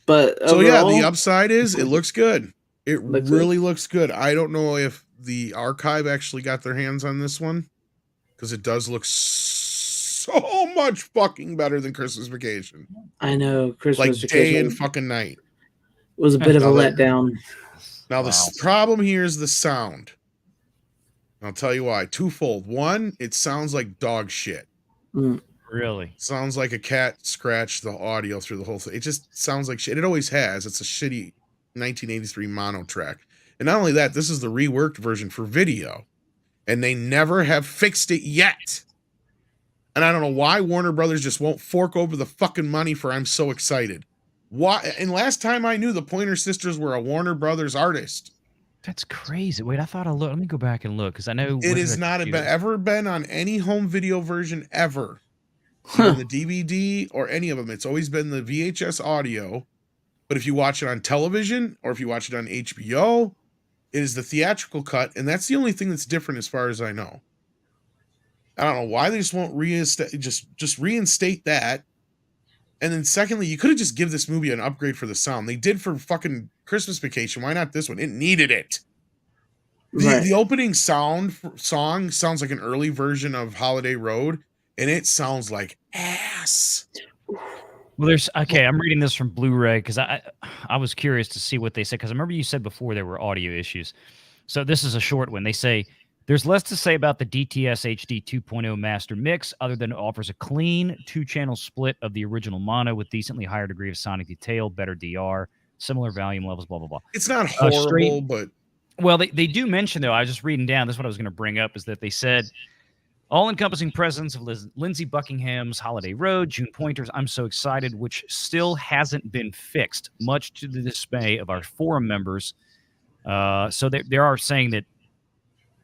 But so overall, the upside is it looks good. It really looks good. I don't know if the archive actually got their hands on this one because it does look so much fucking better than Christmas Vacation. I know Christmas Vacation, day and fucking night. Was a bit of a letdown. Now the problem here is the sound. I'll tell you why. Twofold. One, it sounds like dog shit. Really? Sounds like a cat scratched the audio through the whole thing. It just sounds like shit. It always has. It's a shitty 1983 mono track. And not only that, this is the reworked version for video. And they never have fixed it yet. And I don't know why Warner Brothers just won't fork over the fucking money for I'm so excited. Why? And last time I knew, the Pointer Sisters were a Warner Brothers artist. That's crazy. Wait, I thought I looked. Let me go back and look because I know it has not ever been on any home video version ever. On the DVD or any of them. It's always been the VHS audio. But if you watch it on television or if you watch it on HBO, it is the theatrical cut, and that's the only thing that's different as far as I know. I don't know why they just won't reinstate that. And then secondly, you could have just give this movie an upgrade for the sound. They did for fucking Christmas Vacation. Why not this one? It needed it. The opening song sounds like an early version of Holiday Road, and it sounds like ass. Well, I'm reading this from Blu-ray because I was curious to see what they said because I remember you said before there were audio issues. So this is a short one. They say there's less to say about the DTS HD 2.0 master mix other than it offers a clean 2-channel split of the original mono with decently higher degree of sonic detail, better DR, similar volume levels, blah blah blah. It's not horrible, but well, they do mention though. I was just reading down. This is what I was going to bring up is that they said all-encompassing presence of Lindsey Buckingham's Holiday Road, June Pointers. I'm so excited, which still hasn't been fixed, much to the dismay of our forum members. So they are saying that,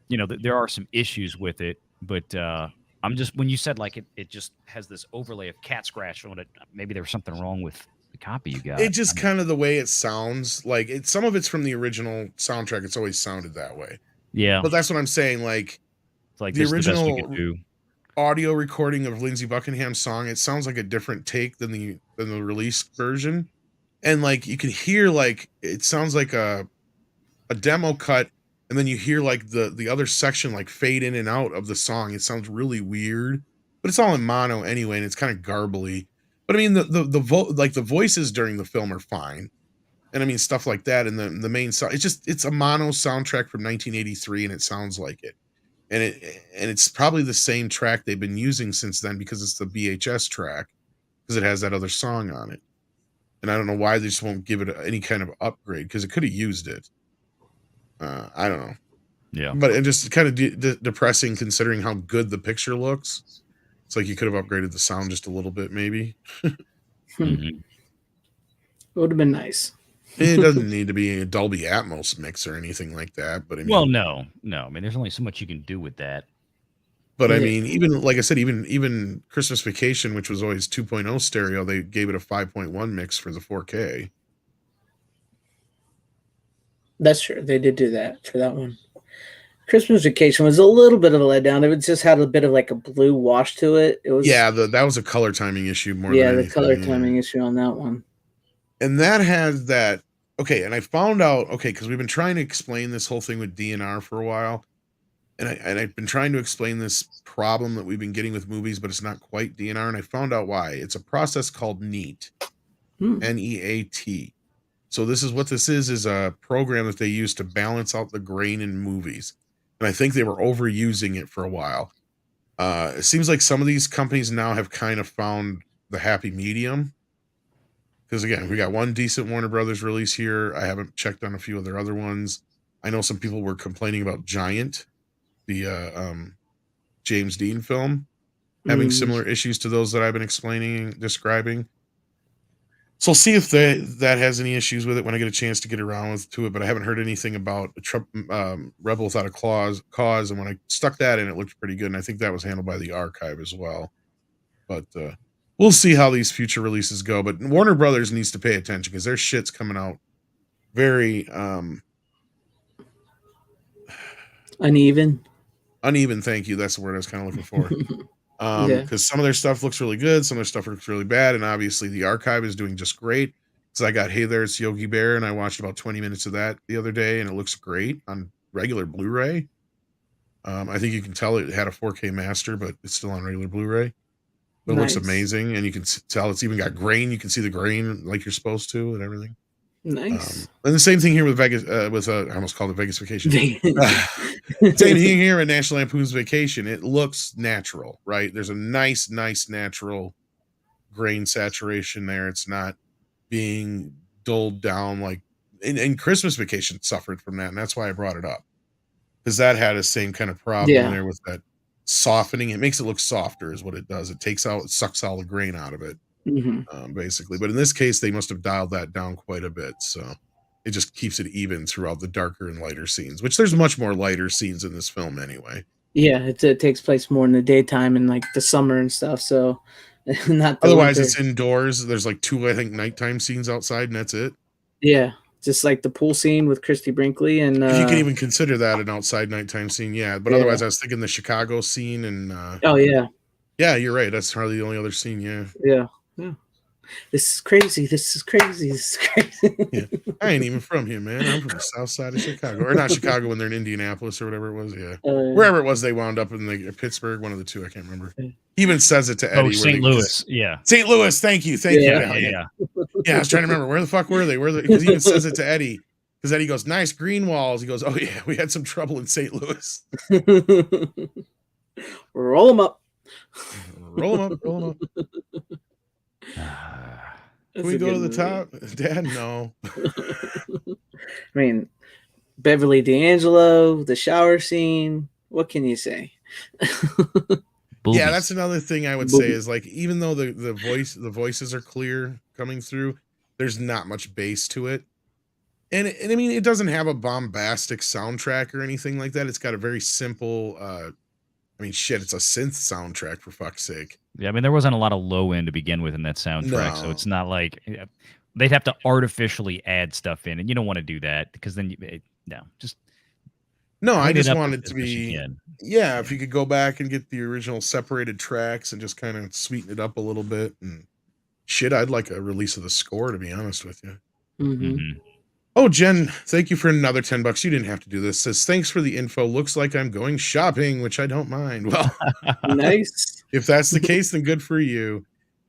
that there are some issues with it, but I'm just, when you said like it just has this overlay of cat scratch on it, maybe there was something wrong with the copy you got. It just kind of the way it sounds, like some of it's from the original soundtrack. It's always sounded that way. Yeah, but that's what I'm saying. Like, it's like the original do. Audio recording of Lindsey Buckingham's song, it sounds like a different take than the released version, and like you can hear like it sounds like a demo cut, and then you hear like the other section like fade in and out of the song. It sounds really weird, but it's all in mono anyway, and it's kind of garbly. But I mean, the voices during the film are fine, and I mean stuff like that. And the main song, it's a mono soundtrack from 1983, and it sounds like it. And it's probably the same track they've been using since then, because it's the VHS track, because it has that other song on it. And I don't know why they just won't give it any kind of upgrade, because it could have used it. I don't know. Yeah. But it just kind of depressing considering how good the picture looks. It's like you could have upgraded the sound just a little bit, maybe. Mm-hmm. It would have been nice. It doesn't need to be a Dolby Atmos mix or anything like that. But I mean, well, no. I mean, there's only so much you can do with that. But I mean, even like I said, even Christmas Vacation, which was always 2.0 stereo, they gave it a 5.1 mix for the 4K. That's true. They did do that for that one. Christmas Vacation was a little bit of a letdown. It just had a bit of like a blue wash to it. It was that was a color timing issue more than anything. The color timing issue on that one. And that has that. Okay, and I found out, because we've been trying to explain this whole thing with DNR for a while, and I've been trying to explain this problem that we've been getting with movies, but it's not quite DNR, and I found out why. It's a process called NEAT, NEAT. So this is a program that they use to balance out the grain in movies, and I think they were overusing it for a while. It seems like some of these companies now have kind of found the happy medium. Because again, we got one decent Warner Brothers release here. I haven't checked on a few of their other ones. I know some people were complaining about Giant, the James Dean film, having similar issues to those that I've been describing. So I'll see if that has any issues with it when I get a chance to get around to it. But I haven't heard anything about Rebel Without a Cause. And when I stuck that in, it looked pretty good. And I think that was handled by the archive as well. But we'll see how these future releases go, but Warner Brothers needs to pay attention, because their shit's coming out very uneven. Thank you. That's the word I was kind of looking for. Because some of their stuff looks really good, some of their stuff looks really bad, and obviously the archive is doing just great. Because I got Hey There, It's Yogi Bear, and I watched about 20 minutes of that the other day, and it looks great on regular Blu-ray. I think you can tell it had a 4K master, but it's still on regular Blu-ray. It looks amazing, and you can tell it's even got grain. You can see the grain like you're supposed to, and everything. Nice. And the same thing here with Vegas. I almost called it Vegas Vacation. Same thing here in National Lampoon's Vacation. It looks natural, right? There's a nice natural grain saturation there. It's not being dulled down like. And Christmas Vacation suffered from that, and that's why I brought it up, because that had the same kind of problem there with that. Softening, it makes it look softer is what it does. It sucks all the grain out of it, basically. But in this case, they must have dialed that down quite a bit, so it just keeps it even throughout the darker and lighter scenes, which there's much more lighter scenes in this film anyway. Yeah, it takes place more in the daytime and like the summer and stuff, so not otherwise winter. It's indoors. There's like 2 I think nighttime scenes outside, and that's it. Yeah, just like the pool scene with Christy Brinkley, and if you can even consider that an outside nighttime scene, but otherwise I was thinking the Chicago scene, and you're right, that's hardly the only other scene. Yeah. This is crazy. I ain't even from here, man. I'm from the south side of Chicago, or not Chicago, when they're in Indianapolis or whatever it was. Wherever it was they wound up in Pittsburgh, one of the two, I can't remember. He even says it to Eddie. St. Louis. St. Louis. Thank you. Yeah. I was trying to remember, where the fuck were they? Because he even says it to Eddie, because Eddie goes, nice green walls. He goes, oh yeah, we had some trouble in St. Louis. Roll them up. Roll them up. Can That's we a go to good the movie. top? Dad, no. I mean, Beverly D'Angelo, the shower scene. What can you say? Yeah, that's Boobies. another thing I would say is like even though the voices are clear coming through, there's not much bass to it. And I mean it doesn't have a bombastic soundtrack or anything like that. It's got a very simple I mean shit, it's a synth soundtrack for fuck's sake. Yeah, I mean, there wasn't a lot of low end to begin with in that soundtrack, so No. it's not like they'd have to artificially add stuff in, and you don't want to do that because then no, just No, I clean it just up want it as to best you be can. yeah, if Yeah. you could go back and get the original separated tracks and just kind of sweeten it up a little bit and shit, I'd like a release of the score to be honest with you. Mm-hmm. Hmm. Oh, Jen, thank you for another $10. You didn't have to do this. Says, thanks for the info. Looks like I'm going shopping, which I don't mind. Well, Nice. if that's the case, then good for you.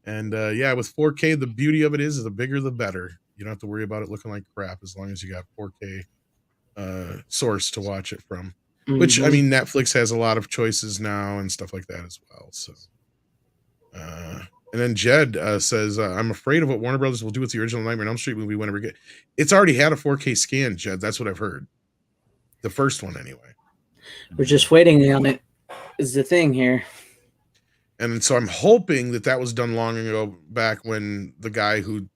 And yeah, with 4K, the beauty of it is the bigger the better. You don't have to worry about it looking like crap as long as you got 4K source to watch it from. Which I Mm-hmm. mean, Netflix has a lot of choices now and stuff like that as well. So and then Jed says, I'm afraid of what Warner Brothers will do with the original Nightmare on Elm Street movie whenever it's already had a 4K scan, Jed. That's what I've heard. The first one, anyway. We're just waiting on it. Is the thing here. And so I'm hoping that was done long ago, back when the guy who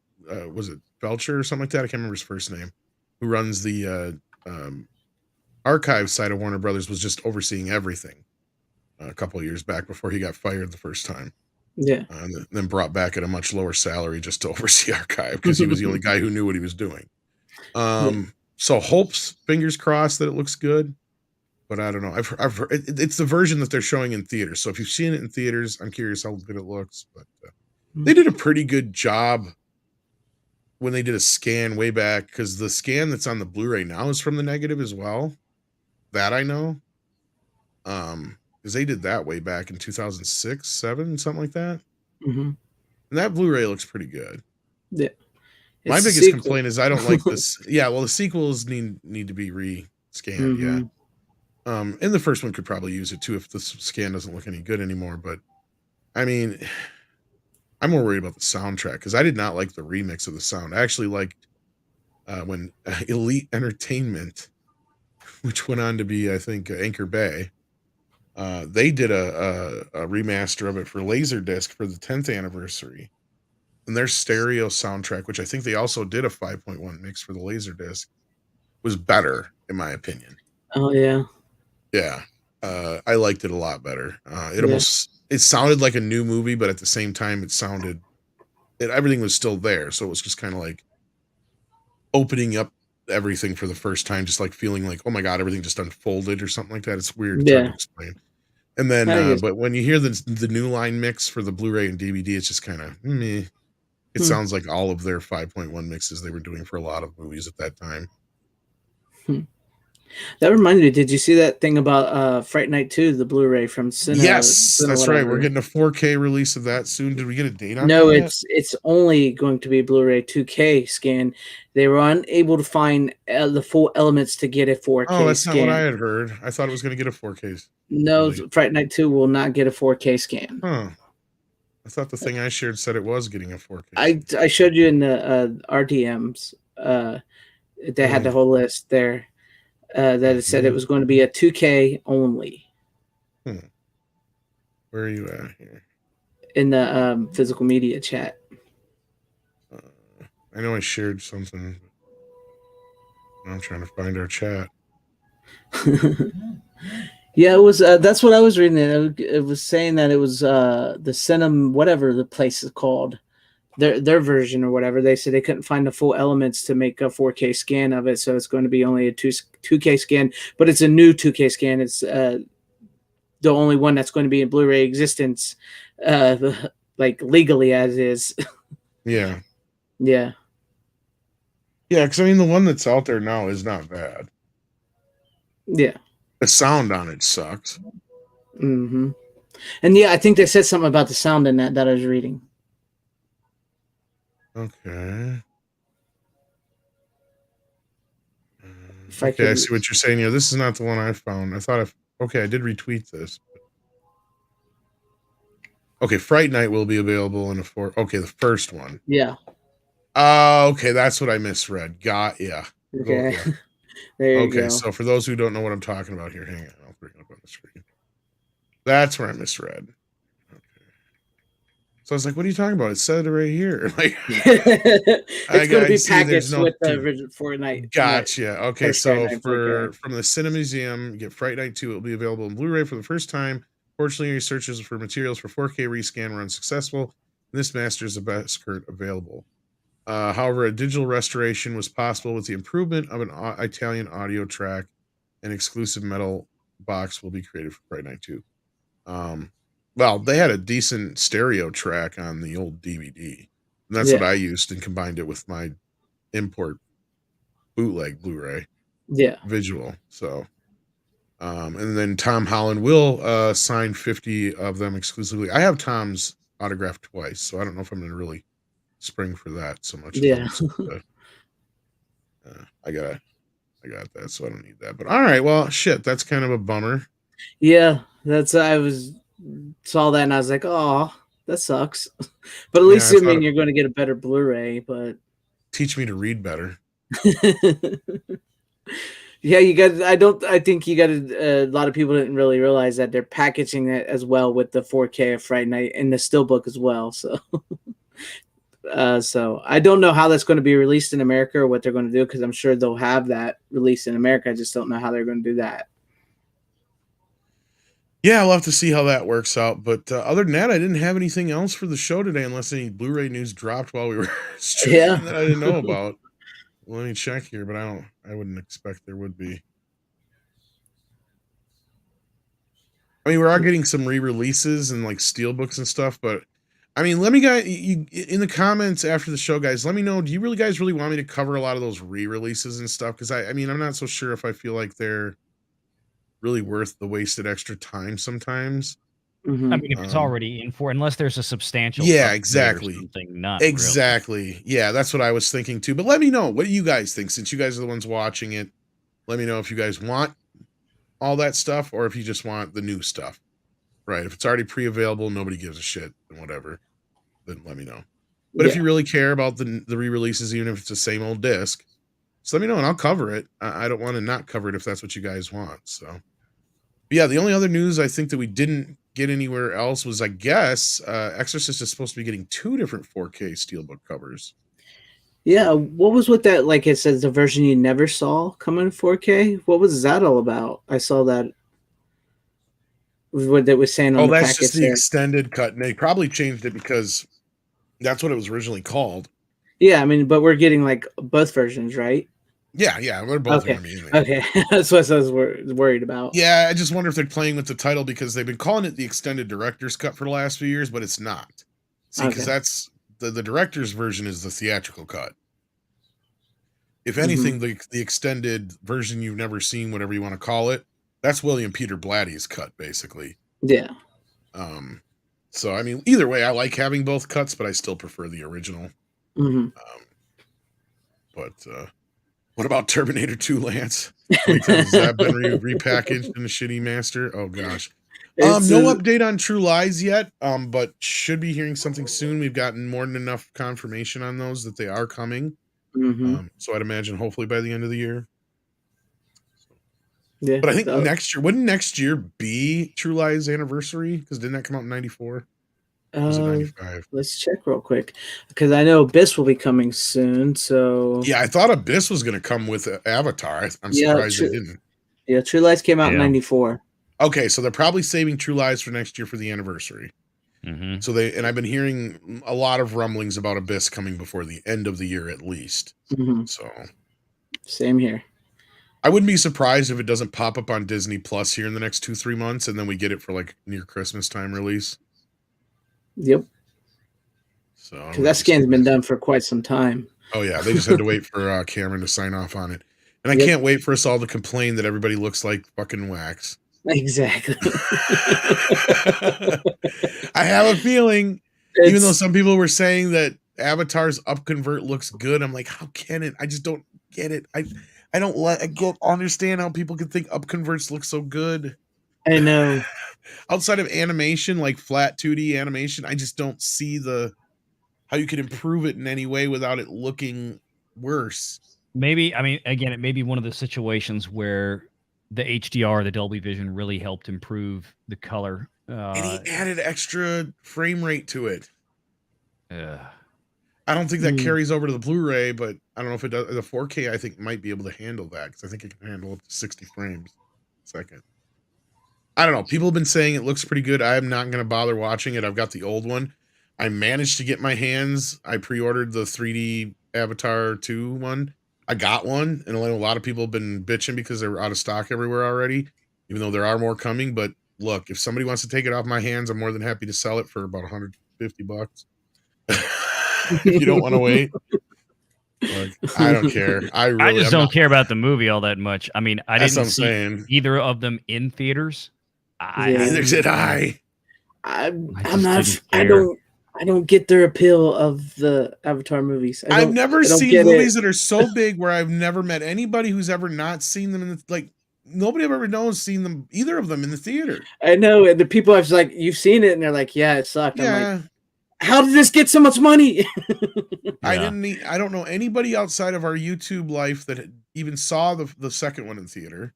was it Belcher or something like that? I can't remember his first name, who runs the archive side of Warner Brothers, was just overseeing everything a couple of years back before he got fired the first time. Yeah. And then brought back at a much lower salary just to oversee archive because he was the only guy who knew what he was doing. So hopes, fingers crossed that it looks good, but I don't know. I've heard, it's the version that they're showing in theaters. So if you've seen it in theaters, I'm curious how good it looks. But they did a pretty good job when they did a scan way back, because the scan that's on the Blu-ray now is from the negative as well. That I know. Because they did that way back in 2006, 7, something like that. Mm-hmm. And that Blu-ray looks pretty good. Yeah. My It's a biggest sequel. complaint is I don't like this. Yeah, well, the sequels need to be re-scanned. Mm-hmm. Yeah. And the first one could probably use it too if the scan doesn't look any good anymore. But I mean, I'm more worried about the soundtrack because I did not like the remix of the sound. I actually liked when Elite Entertainment, which went on to be, I think, Anchor Bay, they did a remaster of it for Laserdisc for the 10th anniversary. And their stereo soundtrack, which I think they also did a 5.1 mix for the Laserdisc, was better, in my opinion. Oh, yeah. Yeah. I liked it a lot better. It sounded like a new movie, but at the same time, everything was still there. So it was just kind of like opening up everything for the first time, just like feeling like, oh my God, everything just unfolded or something like that. It's weird. It's hard to explain. And then, but when you hear the New Line mix for the Blu-ray and DVD, it's just kind of meh. It sounds like all of their 5.1 mixes they were doing for a lot of movies at that time. That reminded me, did you see that thing about Fright Night 2, the Blu-ray from Cine? Yes, Cine that's whatever. right. We're getting a 4K release of that soon. Did we get a date on No, that yet? it's only going to be a Blu-ray 2K scan. They were unable to find the full elements to get a 4K Oh, that's scan. not what I had heard. I thought it was going to get a 4K. No, release. Fright Night 2 will not get a 4K scan. Huh. I thought the thing I shared said it was getting a 4K. I showed you in the RDMs. They had the whole list there. That it said it was going to be a 2K only. Where are you at here? In the physical media chat. I know I shared something. I'm trying to find our chat. Yeah, it was. That's what I was reading. It was saying that it was the Cinema, whatever the place is called, their version or whatever. They said they couldn't find the full elements to make a 4K scan of it, so it's going to be only a 2K scan. But it's a new 2K scan. It's the only one that's going to be in Blu-ray existence, like legally as is. Yeah. Yeah. Yeah, because I mean the one that's out there now is not bad. Yeah. The sound on it sucks. Mm-hmm. And yeah, I think they said something about the sound in that I was reading. Okay. I see what you're saying here. This is not the one I found. I thought I did retweet this. Okay, Fright Night will be available in the first one. Yeah. Okay, that's what I misread. Yeah. Okay, Yeah. there you Okay, go. so for those who don't know what I'm talking about here, hang on, I'll bring it up on the screen. That's where I misread. Okay. So I was like, what are you talking about? It said it right here. Like, It's going to I be see there's packaged no with the two. original Fortnite. Gotcha. Okay, First Friday so Night 4K. from the Cinema Museum, you get Fright Night 2. It will be available on Blu-ray for the first time. Fortunately, your searches for materials for 4K rescan were unsuccessful. This master is the best current available. However, a digital restoration was possible with the improvement of an Italian audio track. An exclusive metal box will be created for Fright Night 2. Well, they had a decent stereo track on the old DVD. And that's what Yeah, I used and combined it with my import bootleg Blu-ray yeah. visual. So, and then Tom Holland will sign 50 of them exclusively. I have Tom's autograph twice, so I don't know if I'm going to really spring for that so much as I'll Yeah. just I got that, so I don't need that. But all right, well, shit, that's kind of a bummer. Yeah, that's I was saw that and I was like, oh, that sucks. But at Yeah, least I I thought mean you're going to get a better Blu-ray. But teach me to read better. yeah, you got. I don't. I think you got a lot of people didn't really realize that they're packaging it as well with the 4K of Friday Night and the Steelbook as well. So, so I don't know how that's going to be released in America or what they're going to do because I'm sure they'll have that released in America. I just don't know how they're going to do that. Yeah, we'll have to see how that works out. But other than that, I didn't have anything else for the show today, unless any Blu-ray news dropped while we were Yeah. streaming that I didn't know about. Well, let me check here, but I wouldn't expect there would be. I mean, we are getting some re-releases and like steelbooks and stuff, but I mean, let me guys you in the comments after the show, guys. Let me know. Do you guys really want me to cover a lot of those re-releases and stuff? Because I mean, I'm not so sure if I feel like they're really worth the wasted extra time sometimes. Mm-hmm. I mean, if it's already in for, unless there's a substantial Yeah, upgrade exactly. or something, not really. Exactly. Yeah, that's what I was thinking too. But let me know. What do you guys think? Since you guys are the ones watching it, let me know if you guys want all that stuff or if you just want the new stuff. Right. If it's already pre-available, nobody gives a shit and whatever, then let me know. But if Yeah. you really care about the re-releases, even if it's the same old disc, just let me know and I'll cover it. I don't want to not cover it if that's what you guys want. So, but yeah, the only other news I think that we didn't get anywhere else was, I guess, Exorcist is supposed to be getting 2 different 4K steelbook covers. Yeah, what was with that? Like it says, the version you never saw coming in 4K. What was that all about? I saw that. What that was saying on Oh, the that's just package the there. extended cut, and they probably changed it because that's what it was originally called. Yeah, I mean, but we're getting like both versions, right? Yeah, they're both Okay, going to be in there. okay, that's what I was worried about. Yeah, I just wonder if they're playing with the title because they've been calling it the extended director's cut for the last few years, but it's not. See, because Okay. that's the director's version is the theatrical cut. If Mm-hmm. anything, the extended version you've never seen, whatever you want to call it, that's William Peter Blatty's cut, basically. Yeah. So I mean, either way, I like having both cuts, but I still prefer the original. Mm-hmm. But what about Terminator 2, Lance? Has that been repackaged in a shitty master? Oh gosh. No update on True Lies yet, but should be hearing something soon. We've gotten more than enough confirmation on those that they are coming. Mm-hmm. So I'd imagine hopefully by the end of the year. Yeah. But I think next year, wouldn't next year be True Lies anniversary? Because didn't that come out in 94? Was it 95? Let's check real quick because I know Abyss will be coming soon. So Yeah, I thought Abyss was going to come with Avatar. I'm surprised they didn't. Yeah, True Lies came out in 94. Okay, so they're probably saving True Lies for next year for the anniversary. Mm-hmm. So I've been hearing a lot of rumblings about Abyss coming before the end of the year at least. Mm-hmm. So same here. I wouldn't be surprised if it doesn't pop up on Disney Plus here in the next 2-3 months, and then we get it for like near Christmas time release. Yep. So because that scan's been done for quite some time. Oh yeah, they just had to wait for Cameron to sign off on it, and I can't wait for us all to complain that everybody looks like fucking wax. Exactly. I have a feeling, even though some people were saying that Avatar's upconvert looks good, I'm like, how can it? I just don't get it. I don't understand how people can think upconverts look so good. I know. Outside of animation, like flat 2D animation, I just don't see how you could improve it in any way without it looking worse. Maybe, I mean, again, it may be one of the situations where the HDR, the Dolby Vision, really helped improve the color. And he added extra frame rate to it. Uh, I don't think that carries over to the Blu-ray, but I don't know if it does. The 4K, I think, might be able to handle that because I think it can handle up to 60 frames a second. I don't know. People have been saying it looks pretty good. I am not going to bother watching it. I've got the old one. I managed to get my hands. I pre-ordered the 3D Avatar 2 one. I got one, and a lot of people have been bitching because they're out of stock everywhere already, even though there are more coming. But look, if somebody wants to take it off my hands, I'm more than happy to sell it for about $150. If you don't want to wait. Look, I don't care. I just don't care about the movie all that much. I mean, I didn't see either of them in theaters. Neither did I. I'm not. I don't get their appeal of the Avatar movies. I've never seen movies that are so big where I've never met anybody who's ever not seen them in the, like. Nobody I've ever known has seen them, either of them, in the theater. I know, and the people I've like, you've seen it, and they're like, yeah, it sucked. Yeah. I'm like, how did this get so much money? I don't know anybody outside of our YouTube life that even saw the second one in theater.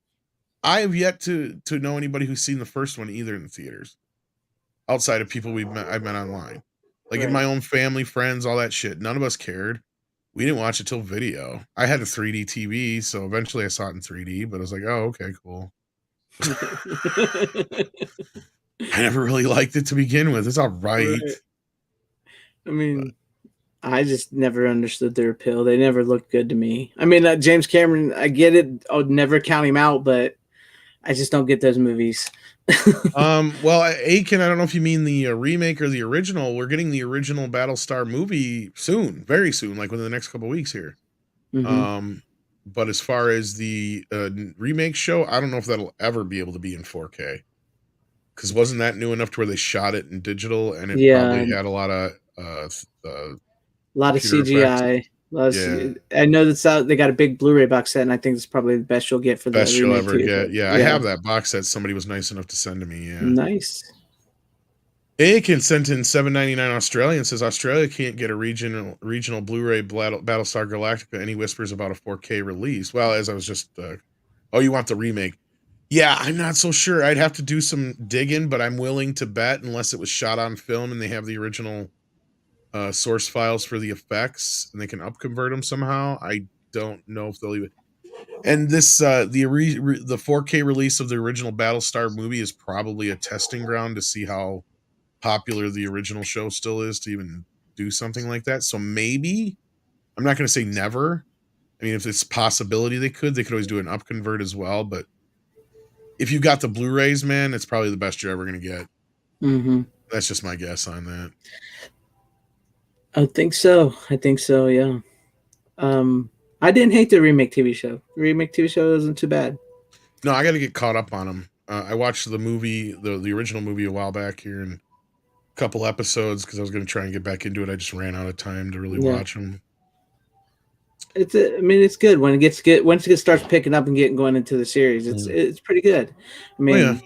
I have yet to know anybody who's seen the first one either in the theaters, outside of people I've met online, like in my own family, friends, all that shit. None of us cared. We didn't watch it till video. I had a 3D TV, so eventually I saw it in 3D. But I was like, oh, okay, cool. I never really liked it to begin with. It's all right. I mean, I just never understood their appeal. They never looked good to me. I mean, James Cameron, I get it. I would never count him out, but I just don't get those movies. Well, Aiken, I don't know if you mean the remake or the original. We're getting the original Battlestar movie soon, very soon, like within the next couple of weeks here. But as far as the remake show, I don't know if that'll ever be able to be in 4K. Because wasn't that new enough to where they shot it in digital and it probably had a lot of CGI. I know that's out. They got a big Blu-ray box set, and I think it's probably the best you'll get for the best you'll ever too, get. Yeah, I have that box set. Somebody was nice enough to send to me. Yeah, nice. Aiken sent in $7.99 Australian, says Australia can't get a regional Blu-ray Battlestar Galactica. Any whispers about a 4K release? Well, as I was just, oh, you want the remake? Yeah, I'm not so sure. I'd have to do some digging, but I'm willing to bet, unless it was shot on film and they have the original source files for the effects and they can upconvert them somehow. I don't know if they'll even. And this the 4K release of the original Battlestar movie is probably a testing ground to see how popular the original show still is to even do something like that. So maybe, I'm not going to say never. I mean, if it's a possibility they could always do an upconvert as well. But if you got the Blu-rays, man, it's probably the best you're ever going to get. That's just my guess on that. I think so. Yeah. I didn't hate the remake TV show. The remake TV show isn't too bad. No, I got to get caught up on them. I watched the movie, the original movie a while back here, and a couple episodes because I was going to try and get back into it. I just ran out of time to really watch them. It's good when it gets good. Once it starts picking up and going into the series, it's pretty good. I mean,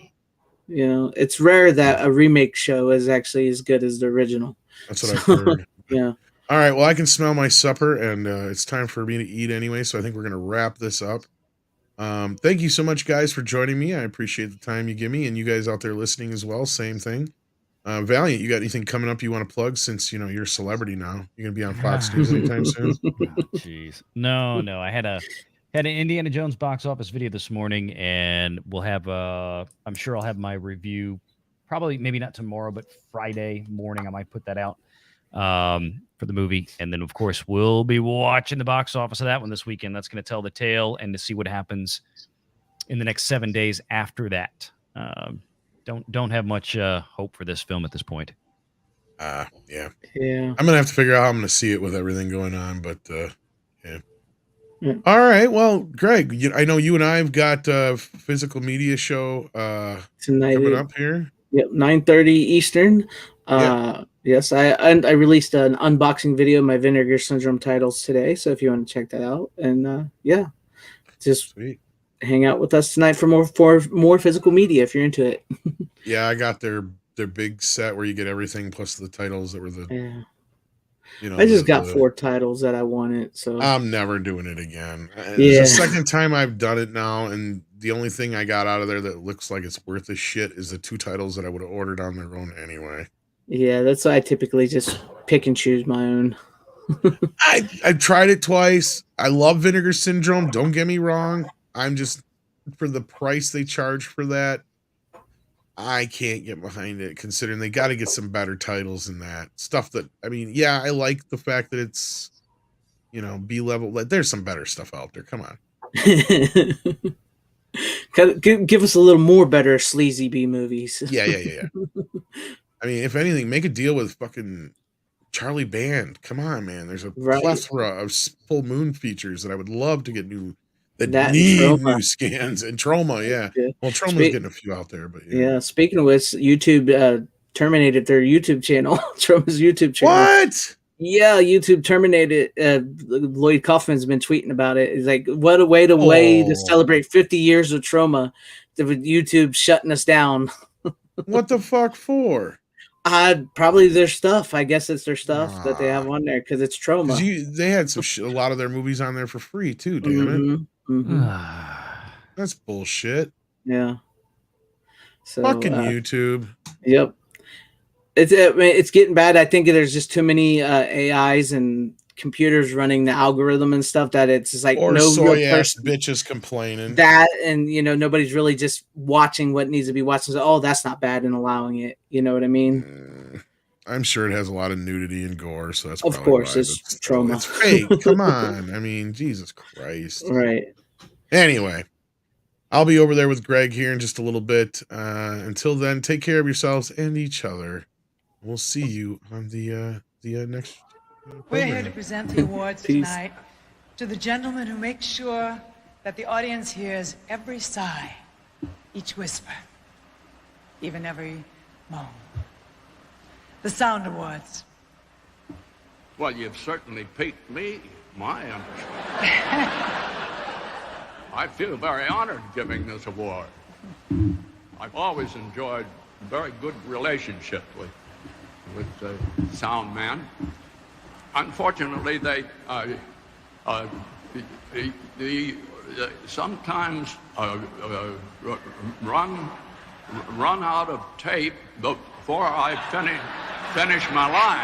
you know, it's rare that a remake show is actually as good as the original. That's what I've heard. Yeah. All right. Well, I can smell my supper, and it's time for me to eat anyway. So I think we're going to wrap this up. Thank you so much, guys, for joining me. I appreciate the time you give me, and you guys out there listening as well. Same thing. Valiant, you got anything coming up you want to plug? Since you're a celebrity now, you're gonna be on Fox News anytime soon. Jeez, no. I had an Indiana Jones box office video this morning, and we'll have I'm sure I'll have my review probably maybe not tomorrow, but Friday morning I might put that out for the movie, and then of course we'll be watching the box office of that one this weekend. That's going to tell the tale and to see what happens in the next 7 days after that. Don't have much hope for this film at this point. Yeah. I'm gonna have to figure out how I'm gonna see it with everything going on, but yeah. All right. Well, Greg, I know you and I have got a physical media show tonight coming up here. Yep, 9:30 Eastern. Yes, I released an unboxing video of my Vinegar Syndrome titles today, so if you want to check that out, and just sweet. Hang out with us tonight for more physical media if you're into it. Yeah, I got their big set where you get everything plus the titles that were You know, I just got 4 titles that I wanted, so I'm never doing it again. It's yeah. the second time I've done it now, and the only thing I got out of there that looks like it's worth a shit is the 2 titles that I would have ordered on their own anyway. Yeah, that's why I typically just pick and choose my own. I've tried it twice. I love Vinegar Syndrome. Don't get me wrong. I'm just for the price they charge for that, I can't get behind it. Considering they got to get some better titles than that stuff. That I mean, yeah, I like the fact that it's B level. Like, there's some better stuff out there. Come on. Give us a little more better sleazy B movies. Yeah. I mean, if anything, make a deal with fucking Charlie Band. Come on, man. There's a plethora of full moon features that I would love to get new. That need new scans and Trauma. Yeah. Well, Troma's getting a few out there, but yeah. Speaking of which, YouTube terminated their YouTube channel. Troma's YouTube channel. What? Yeah, YouTube terminated. Lloyd Kaufman's been tweeting about it. He's like, "What a way to celebrate 50 years of Troma, with YouTube shutting us down." What the fuck for? Probably their stuff. I guess it's their stuff that they have on there because it's Troma. They had a lot of their movies on there for free too. Damn it. That's bullshit. Yeah. So fucking YouTube. Yep. It's getting bad. I think there's just too many AIs and computers running the algorithm and stuff that it's just like or no soy real ass bitches complaining that, and nobody's really just watching what needs to be watched. So, that's not bad and allowing it. You know what I mean? I'm sure it has a lot of nudity and gore, so that's of course it's Troma. It's fake. Come on, I mean, Jesus Christ. Right. Anyway, I'll be over there with Greg here in just a little bit. Until then, take care of yourselves and each other. We'll see you on the next program. We're here to present the awards tonight to the gentleman who makes sure that the audience hears every sigh, each whisper, even every moan. The Sound Awards. Well, you've certainly piqued me. I feel very honored giving this award. I've always enjoyed a very good relationship with the sound man. Unfortunately, they sometimes run out of tape before I finish my line.